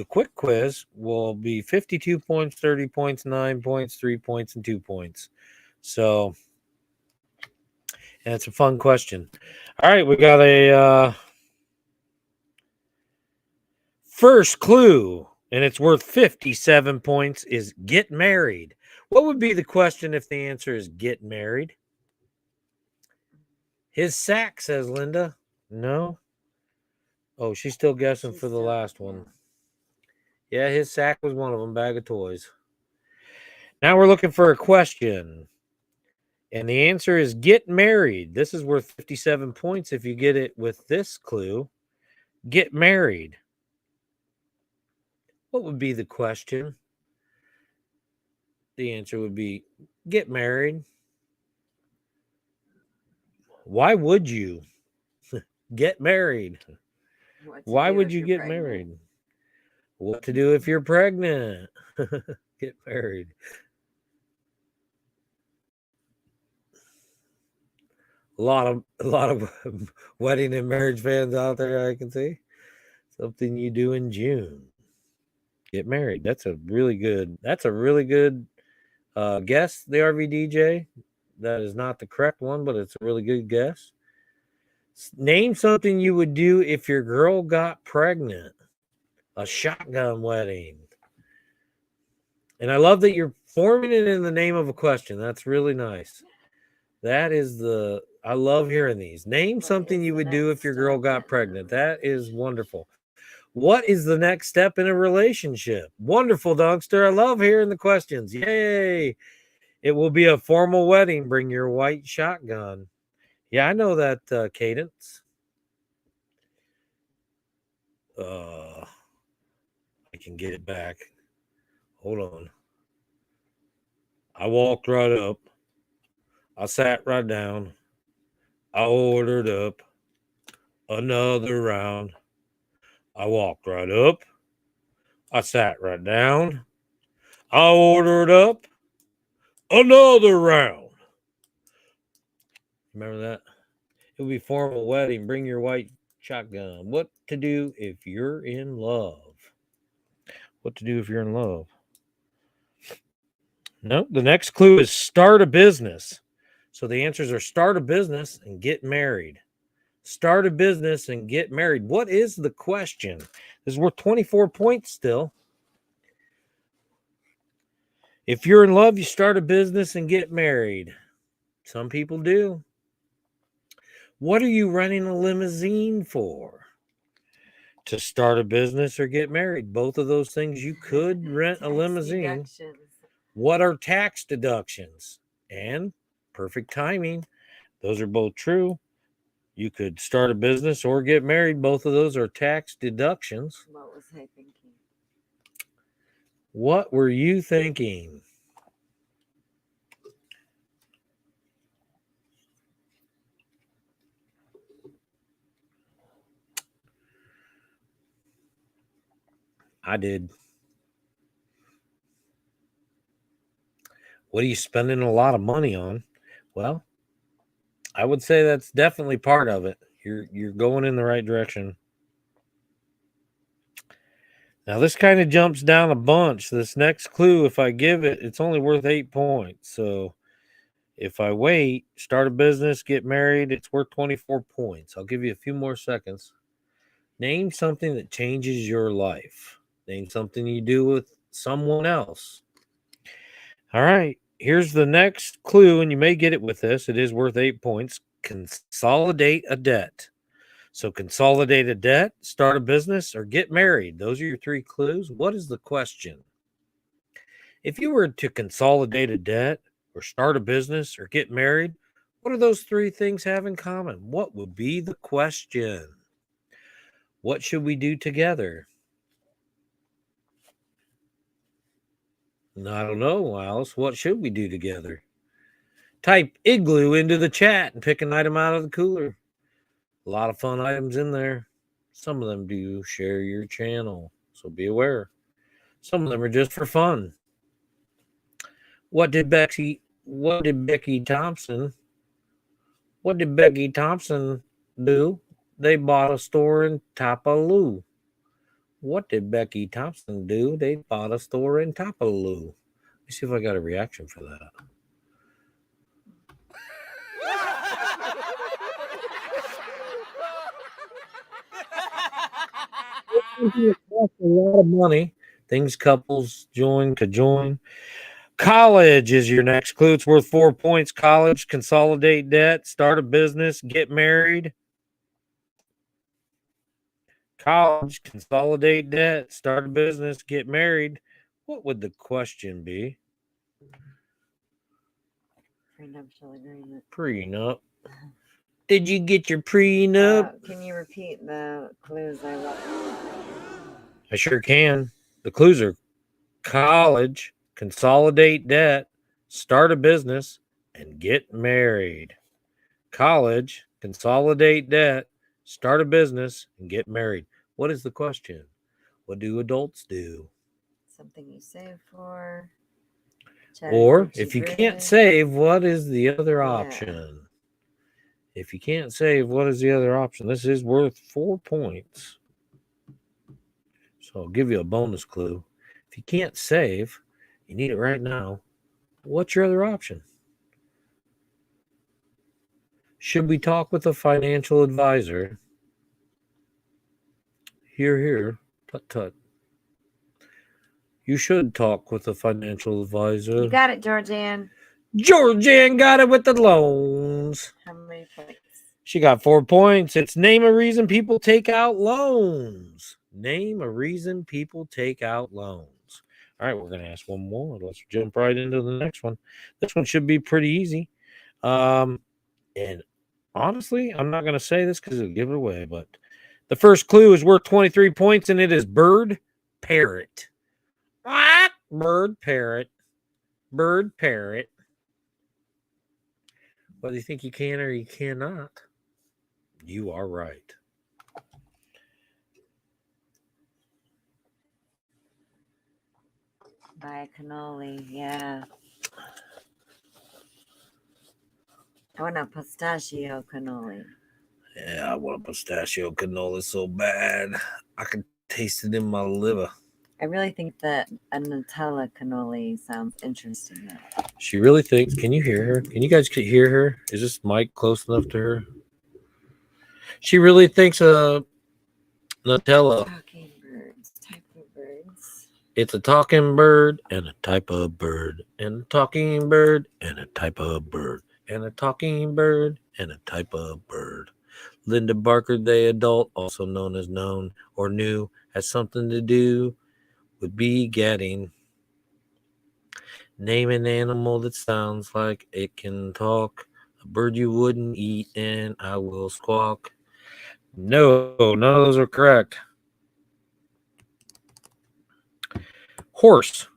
A: quick quiz will be 52 points, 30 points, 9 points, 3 points, and 2 points. So, and it's a fun question. All right, we got a first clue, and it's worth 57 points, is get married. What would be the question if the answer is get married? His sack, says Linda. No. Oh, she's still guessing for the last one. Yeah, his sack was one of them, bag of toys. Now we're looking for a question. And the answer is get married. This is worth 57 points if you get it with this clue. Get married. What would be the question? The answer would be get married. Why would you get married? Why would you get married? What to do if you're pregnant? Get married. A lot of wedding and marriage fans out there, I can see. Something you do in June. Get married. That's a really good guess, the RVDJ. That is not the correct one, but it's a really good guess. Name something you would do if your girl got pregnant. A shotgun wedding. And I love that you're forming it in the name of a question. That's really nice. I love hearing these. Name something you would do if your girl got pregnant. That is wonderful. What is the next step in a relationship? Wonderful, Dunkster. I love hearing the questions. Yay. It will be a formal wedding. Bring your white shotgun. Yeah, I know that cadence. I can get it back. Hold on. I walked right up. I sat right down. I ordered up another round. I walked right up. I sat right down. I ordered up another round. Remember that? It would be formal wedding. Bring your white shotgun. What to do if you're in love? What to do if you're in love? No, the next clue is start a business. So the answers are start a business and get married. Start a business and get married. What is the question? This is worth 24 points still. If you're in love, you start a business and get married. Some people do. What are you renting a limousine for? To start a business or get married. Both of those things you could rent a limousine.
B: Deductions.
A: What are tax deductions? And perfect timing. Those are both true. You could start a business or get married. Both of those are tax deductions.
B: What was I thinking?
A: What were you thinking? I did. What are you spending a lot of money on? Well, I would say that's definitely part of it. You're going in the right direction. Now this kind of jumps down a bunch. This next clue, if I give it, it's only worth 8 points. So if I wait, start a business, get married, it's worth 24 points. I'll give you a few more seconds. Name something that changes your life. Name something you do with someone else. All right. Here's the next clue, and you may get it with this. It is worth 8 points. Consolidate a debt. So consolidate a debt, start a business, or get married. Those are your 3 clues. What is the question? If you were to consolidate a debt or start a business or get married, what do those 3 things have in common? What would be the question? What should we do together? I don't know, Alice. What should we do together? Type igloo into the chat and pick an item out of the cooler. A lot of fun items in there. Some of them do share your channel, so be aware. Some of them are just for fun. What did Becky Thompson do? They bought a store in Tupelo. What did Becky Thompson do? They bought a store in Tupelo. Let me see if I got a reaction for that. It costs a lot of money. Things couples could join. College is your next clue. It's worth 4 points. College, consolidate debt, start a business, get married. College, consolidate debt, start a business, get married. What would the question be?
B: Prenuptial agreement.
A: Prenup. Did you get your prenup?
B: Can you repeat the clues I left?
A: I sure can. The clues are college, consolidate debt, start a business, and get married. College, consolidate debt, start a business, and get married. What is the question? What do adults do?
B: Something you save for.
A: Or if you can't save, what is the other option? If you can't save, what is the other option? This is worth 4 points. So I'll give you a bonus clue. If you can't save, you need it right now. What's your other option? Should we talk with a financial advisor? Here. Tut. You should talk with a financial advisor.
B: You got it, Georgianne.
A: Georgianne got it with the loans.
B: How many points?
A: She got 4 points. It's name a reason people take out loans. Name a reason people take out loans. All right, we're going to ask one more. Let's jump right into the next one. This one should be pretty easy. And honestly, I'm not going to say this because it'll give it away, but the first clue is worth 23 points, and it is bird, parrot. Quack. Bird parrot. Bird parrot. Whether you think you can or you cannot, you are right.
B: Buy a cannoli, yeah. I want a pistachio cannoli.
A: Yeah, I want a pistachio cannoli so bad. I can taste it in my liver.
B: I really think that a Nutella cannoli sounds interesting. Though.
A: She really thinks. Can you hear her? Can you guys hear her? Is this mic close enough to her? She really thinks a Nutella.
B: Talking birds, type of birds.
A: It's a talking bird and a type of bird and a talking bird and a type of bird and a talking bird and a type of bird. Linda Barker, the adult, also known as known or new, has something to do with begetting. Name an animal that sounds like it can talk. A bird you wouldn't eat, and I will squawk. No, none of those are correct. Horse.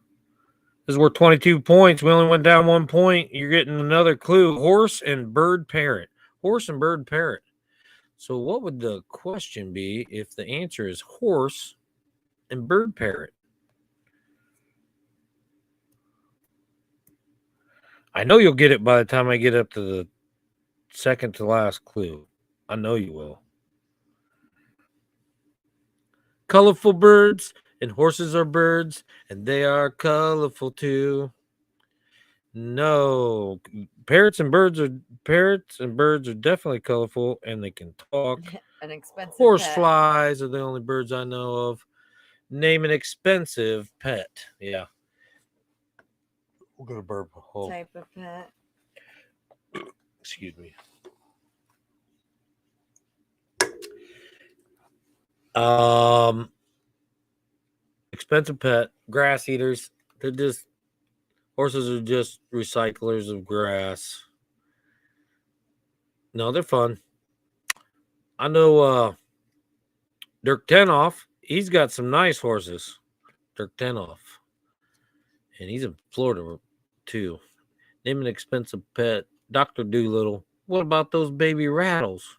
A: This is worth 22 points. We only went down 1 point. You're getting another clue. Horse and bird parrot. Horse and bird parrot. So what would the question be if the answer is horse and bird parrot? I know you'll get it by the time I get up to the second to last clue. I know you will. Colorful birds and horses are birds, and they are colorful too. No, parrots and birds are definitely colorful, and they can talk.
B: An expensive
A: Horseflies are the only birds I know of. Name an expensive pet. Yeah. We'll go to bird hole.
B: type of pet.
A: Excuse me. Expensive pet. Grass eaters. They're just horses are just recyclers of grass. No, they're fun. I know Dirk Tenoff. He's got some nice horses. Dirk Tenoff. And he's in Florida too. Name an expensive pet. Dr. Doolittle. What about those baby rattles?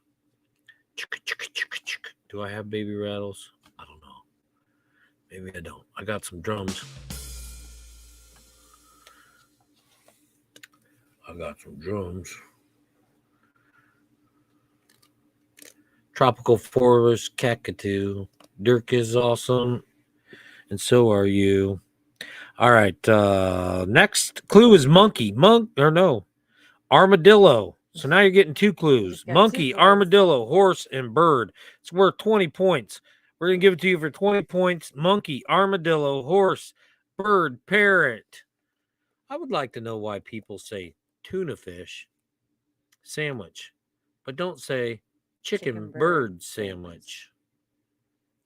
A: Do I have baby rattles? I don't know. Maybe I don't. I got some drums. Tropical forest cockatoo. Dirk is awesome. And so are you. All right. Next clue is monkey. Armadillo. So now you're getting 2 clues. Monkey, armadillo, horse, and bird. It's worth 20 points. We're going to give it to you for 20 points. Monkey, armadillo, horse, bird, parrot. I would like to know why people say tuna fish sandwich, but don't say chicken bird sandwich.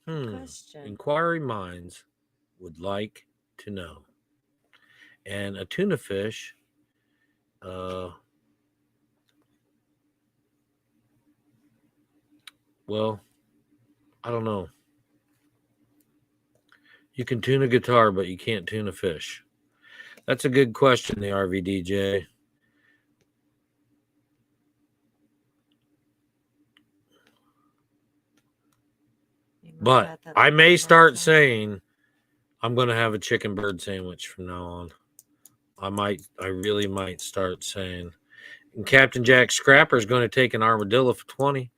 A: Inquiring minds would like to know. And a tuna fish, well, I don't know. You can tune a guitar, but you can't tune a fish. That's a good question, the RVDJ. But I may start saying I'm going to have a chicken bird sandwich from now on. I really might start saying. And Captain Jack Scrapper is going to take an armadillo for 20.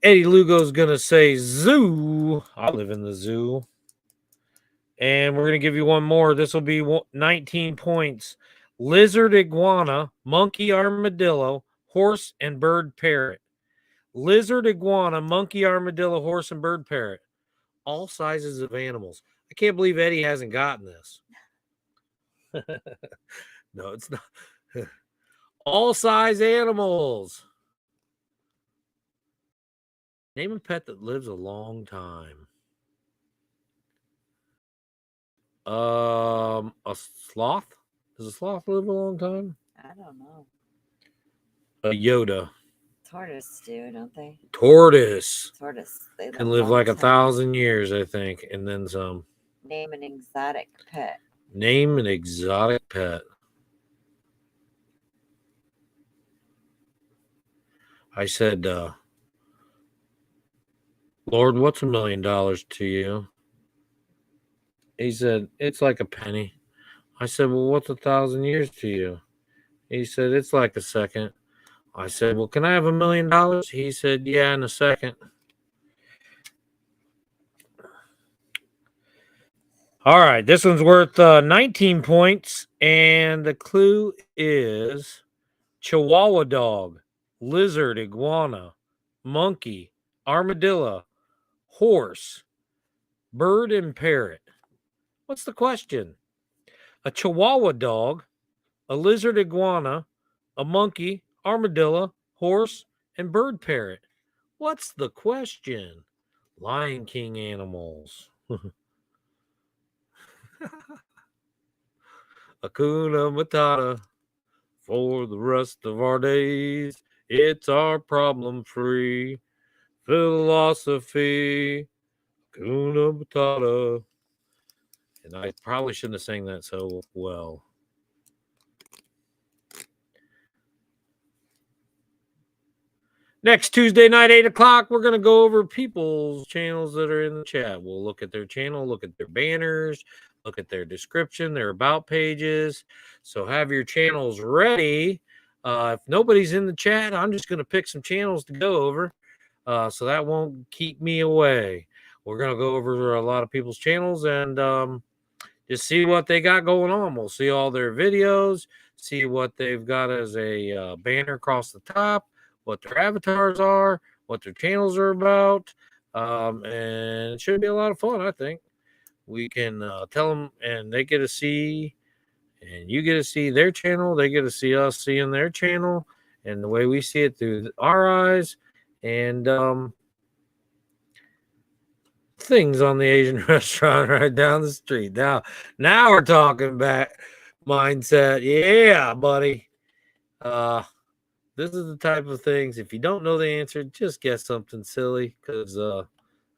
A: Eddie Lugo's going to say zoo. I live in the zoo. And we're going to give you one more. This will be 19 points. Lizard, iguana, monkey, armadillo, horse, and bird parrot. Lizard, iguana, monkey, armadillo, horse, and bird parrot. All sizes of animals. I can't believe Eddie hasn't gotten this. No, it's not. All size animals. Name a pet that lives a long time. A sloth? Does a sloth live a long time?
B: I don't know.
A: A Yoda.
B: Tortoise do, don't they?
A: Tortoise
B: Tortoise. They
A: can live
B: long
A: like
B: time.
A: 1,000 years, I think, and then some.
B: Name an exotic pet.
A: Name an exotic pet. I said, Lord, what's $1 million to you? He said, it's like a penny. I said, well, what's 1,000 years to you? He said, it's like a second. I said, well, can I have $1 million? He said, yeah, in a second. All right, this one's worth 19 points, and the clue is Chihuahua dog, lizard, iguana, monkey, armadillo, horse, bird, and parrot. What's the question? A Chihuahua dog, a lizard, iguana, a monkey, armadillo, horse, and bird parrot. What's the question? Lion King animals. Hakuna Matata for the rest of our days. It's our problem free philosophy. Hakuna Matata. And I probably shouldn't have sang that so well. Next Tuesday night, 8 o'clock, we're going to go over people's channels that are in the chat. We'll look at their channel, look at their banners, look at their description, their about pages. So have your channels ready. If nobody's in the chat, I'm just going to pick some channels to go over. So that won't keep me away. We're going to go over a lot of people's channels and just see what they got going on. We'll see all their videos, see what they've got as a banner across the top, what their avatars are, what their channels are about. And it should be a lot of fun, I think. We can tell them, and they get to see, and you get to see their channel. They get to see us seeing their channel, and the way we see it through our eyes. And things on the Asian restaurant right down the street. Now we're talking about mindset. Yeah, buddy. This is the type of things, if you don't know the answer, just guess something silly, because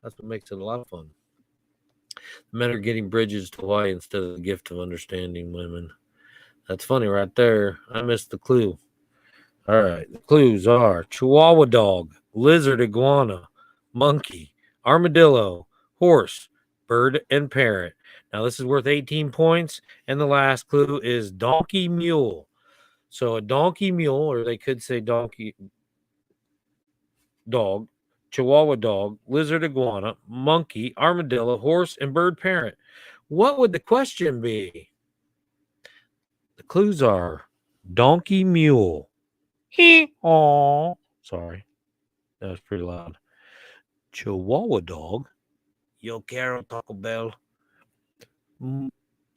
A: that's what makes it a lot of fun. Men are getting bridges to Hawaii instead of the gift of understanding women. That's funny right there. I missed the clue. All right. The clues are Chihuahua dog, lizard, iguana, monkey, armadillo, horse, bird, and parrot. Now, this is worth 18 points. And the last clue is donkey mule. So a donkey mule, or they could say donkey dog, Chihuahua dog, lizard, iguana, monkey, armadillo, horse, and bird parrot. What would the question be? The clues are donkey mule. Oh, sorry. That was pretty loud. Chihuahua dog. Yo quiero Taco Bell.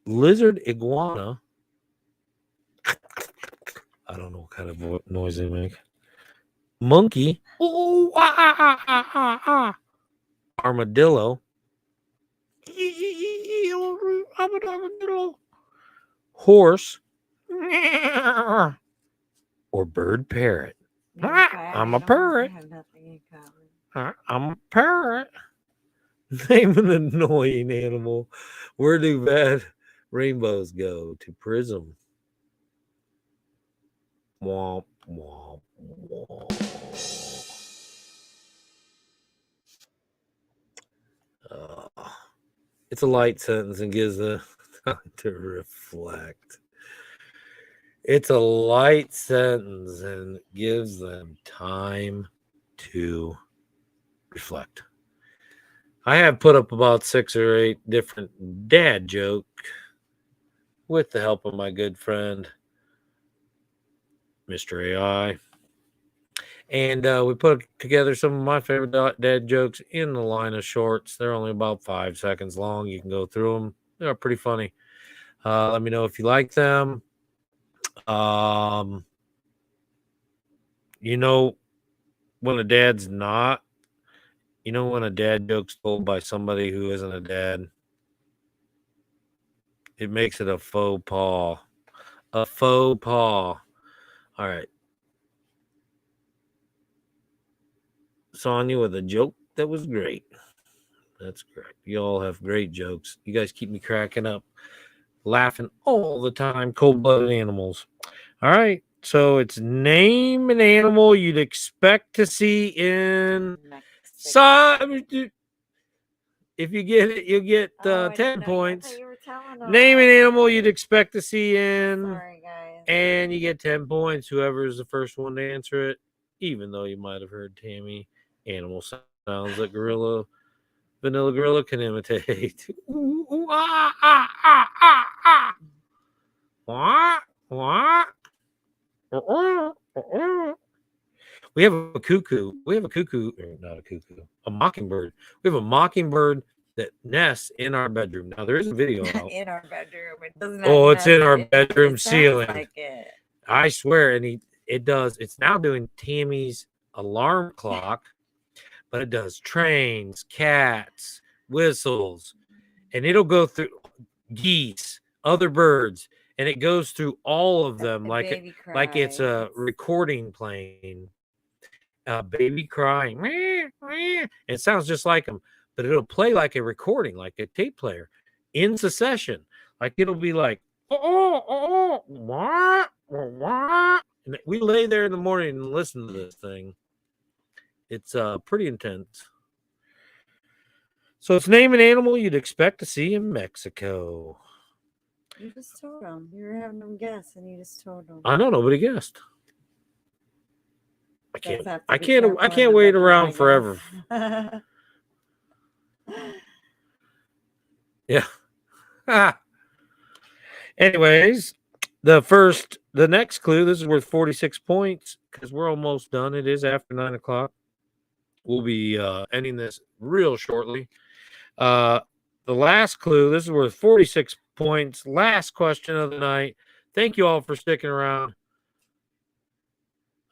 A: Lizard, iguana. I don't know what kind of noise they make. Monkey. Oh, armadillo. Horse. Or bird parrot. I'm a parrot. I'm a parrot. Name an annoying animal. Where do bad rainbows go? To prism. Womp, womp, womp. It's a light sentence and gives them time to reflect. It's a light sentence and gives them time to reflect. I have put up about 6 or 8 different dad jokes with the help of my good friend, Mr. AI. And we put together some of my favorite dad jokes in the line of shorts. They're only about 5 seconds long. You can go through them. They're pretty funny. Let me know if you like them. You know, when a dad's not, when a dad joke's told by somebody who isn't a dad, it makes it a faux pas. A faux pas. All right. Sonya with a joke that was great. That's correct. You all have great jokes. You guys keep me cracking up, laughing all the time. Cold-blooded animals. All right. So it's name an animal you'd expect to see in some. If you get it, you get 10 points. Name an animal you'd expect to see in.
B: Sorry, guys.
A: And you get 10 points. Whoever is the first one to answer it, even though you might have heard Tammy, animal sounds that Vanilla Gorilla can imitate. Ooh, ooh, ah, ah, ah, ah, ah. What? What? We have a cuckoo. We have a cuckoo, or not a cuckoo, a mockingbird. We have a mockingbird that nests in our bedroom. Now, there is a video out.
B: In our bedroom. It doesn't
A: It's in our bedroom
B: it sounds
A: ceiling.
B: like it.
A: I swear, and it does. It's now doing Tammy's alarm clock, but it does trains, cats, whistles, and it'll go through geese, other birds, and it goes through all of them like it's a recording playing. Baby crying. It sounds just like them, but it'll play like a recording, like a tape player in succession. Like it'll be like, and we lay there in the morning and listen to this thing. It's pretty intense. So it's name an animal you'd expect to see in Mexico.
B: You just told them. You were having them guess, and you just told them.
A: I know nobody guessed. I can't
B: careful
A: wait
B: bedroom,
A: around
B: I
A: forever.
B: guess.
A: Yeah. Anyways, the next clue, this is worth 46 points because we're almost done. It is after 9 o'clock. We'll be ending this real shortly. The last clue, this is worth 46 points. Last question of the night. Thank you all for sticking around.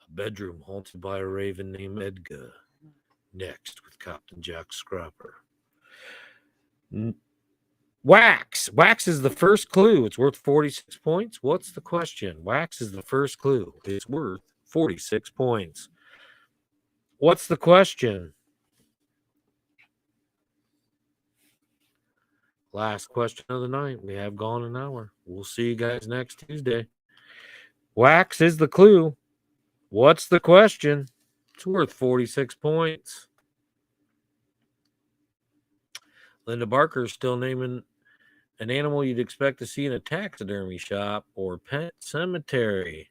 A: A bedroom haunted by a raven named Edgar. Next with Captain Jack Scrapper. Wax. Wax is the first clue. It's worth 46 points. What's the question? Wax is the first clue. It's worth 46 points. What's the question? Last question of the night. We have gone an hour. We'll see you guys next Tuesday. Wax is the clue. What's the question? It's worth 46 points. Linda Barker is still naming an animal you'd expect to see in a taxidermy shop or pet cemetery.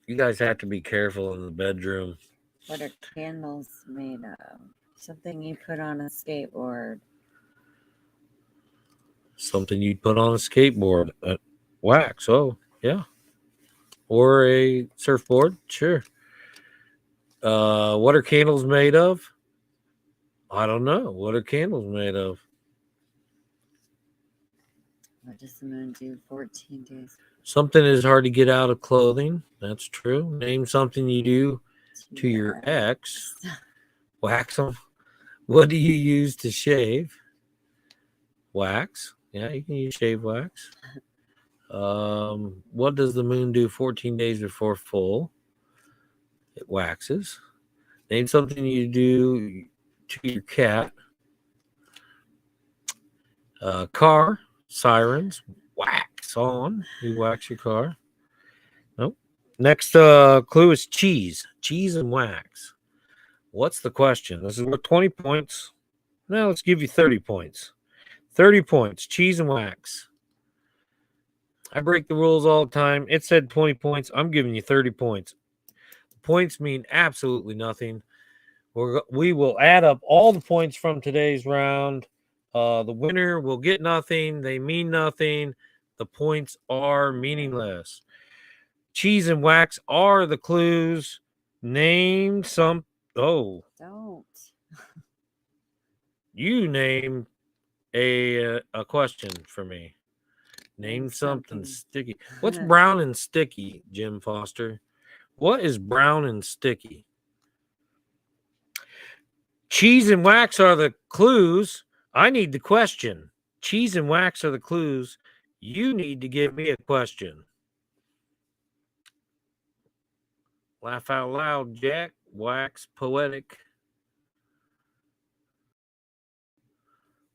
A: You guys have to be careful in the bedroom.
B: What are candles made of? Something you put on a skateboard.
A: Something you'd put on a skateboard. Wax. Oh, yeah. Or a surfboard. Sure. What are candles made of? I don't know. What are candles made of?
B: What does the moon do 14 days?
A: Something is hard to get out of clothing. That's true. Name something you do to your ex. Wax them. What do you use to shave? Wax. Yeah, you can use shave wax. What does the moon do 14 days before full? It waxes. Name something you do to your cat. Car. Sirens. Wax on. You wax your car. Nope. Next clue is cheese. Cheese and wax. What's the question? This is worth 20 points. Now let's give you 30 points. 30 points. Cheese and wax. I break the rules all the time. It said 20 points. I'm giving you 30 points. Points mean absolutely nothing. We will add up all the points from today's round. The winner will get nothing. They mean nothing. The points are meaningless. Cheese and wax are the clues. Name some. Oh.
B: Don't.
A: You name a question for me. Name something sticky. What's brown and sticky, Jim Foster? What is brown and sticky? Cheese and wax are the clues. I need the question. Cheese and wax are the clues. You need to give me a question. Laugh out loud, Jack. wax poetic.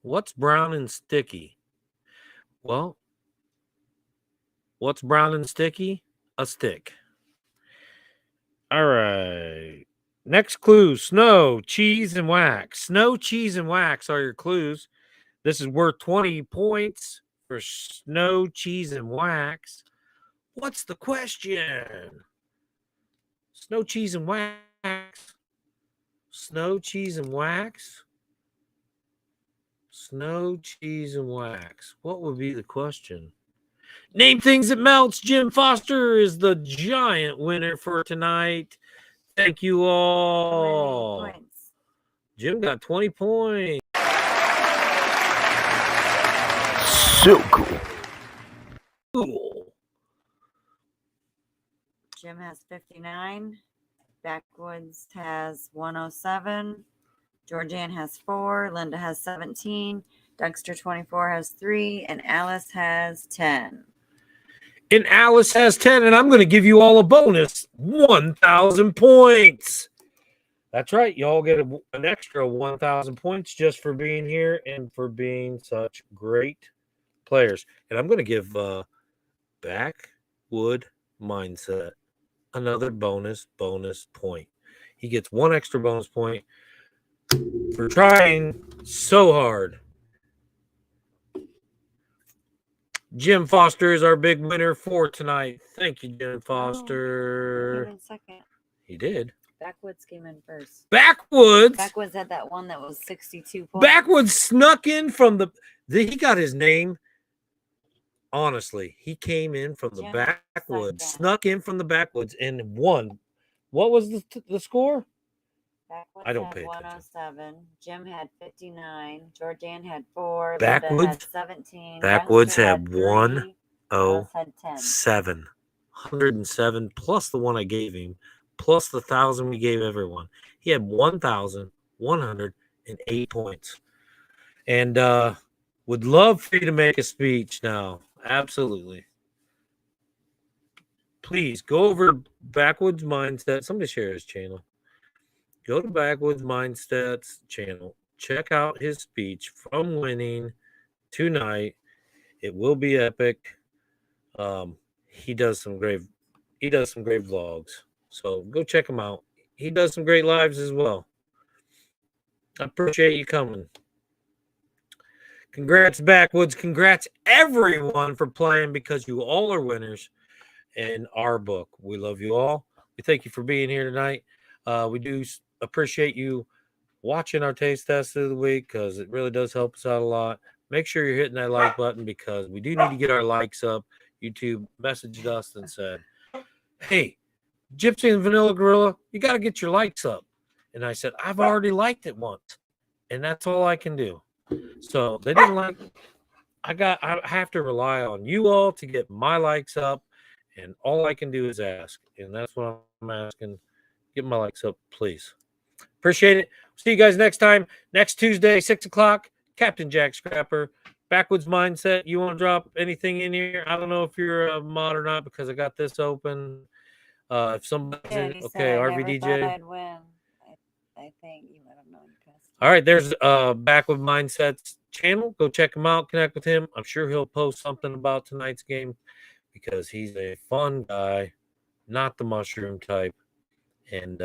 A: What's brown and sticky? Well, what's brown and sticky? A stick. All right. Next clue: snow, cheese, and wax. Snow, cheese, and wax are your clues. This is worth 20 points for snow, cheese, and wax. What's the question? Snow, cheese, and wax. Snow, cheese, and wax. Snow, cheese, and wax. What would be the question? Name things that melts. Jim Foster is the giant winner for tonight. Thank you all.
B: Points.
A: Jim got 20 points.
C: So cool.
A: Cool.
B: Jim has 59. Backwoods has 107. Georgianne has 4. Linda has 17. Dexter 24 has 3. And Alice has 10.
A: And Alice has 10. And I'm going to give you all a bonus 1,000 points. That's right. Y'all get an extra 1,000 points just for being here and for being such great players. And I'm going to give Backwood Mindset another bonus point. He gets one extra bonus point for trying so hard. Jim Foster is our big winner for tonight. Thank you, Jim Foster.
B: Came in second.
A: He did.
B: Backwoods came in first.
A: Backwoods
B: had that one that was 62 points.
A: Backwoods snuck in from he got his name. Honestly, he came in from the backwoods, snuck in from the backwoods, and won. What was the score?
B: Backwoods
A: I don't
B: had
A: pay attention.
B: 107. Jim had 59. Georgianne had 4.
A: Backwoods
B: Linda had 17.
A: Backwoods
B: Dexter
A: had
B: 3. Alice
A: 107.
B: had 10.
A: 107 plus the one I gave him, plus the 1,000 we gave everyone. He had 1,108 points. And would love for you to make a speech now. Absolutely. Please go over to Backwoods Mindset. Somebody share his channel. Go to Backwoods Mindset's channel. Check out his speech from winning tonight. It will be epic. He does some great vlogs. So go check him out. He does some great lives as well. I appreciate you coming. Congrats, Backwoods. Congrats, everyone, for playing, because you all are winners in our book. We love you all. We thank you for being here tonight. We do appreciate you watching our taste test of the week, because it really does help us out a lot. Make sure you're hitting that like button, because we do need to get our likes up. YouTube messaged us and said, hey, Gypsy and Vanilla Gorilla, you got to get your likes up. And I said, I've already liked it once, and that's all I can do. So they didn't like it. I have to rely on you all to get my likes up, and all I can do is ask, and that's what I'm asking. Get my likes up, please. Appreciate it. See you guys next time, next Tuesday, 6 o'clock. Captain Jack Scrapper, Backwoods Mindset. You want to drop anything in here? I don't know if you're a mod or not, because I got this open. If somebody's in, okay, RVDJ.
B: I'd win. I think you let him know.
A: All right, there's Backward Mindset's channel. Go check him out. Connect with him. I'm sure he'll post something about tonight's game, because he's a fun guy, not the mushroom type. And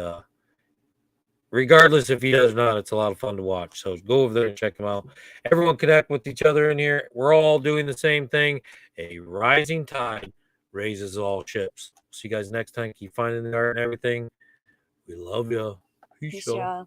A: regardless if he does or not, it's a lot of fun to watch. So go over there and check him out. Everyone connect with each other in here. We're all doing the same thing. A rising tide raises all ships. See you guys next time. Keep finding the art and everything. We love you. Peace, y'all.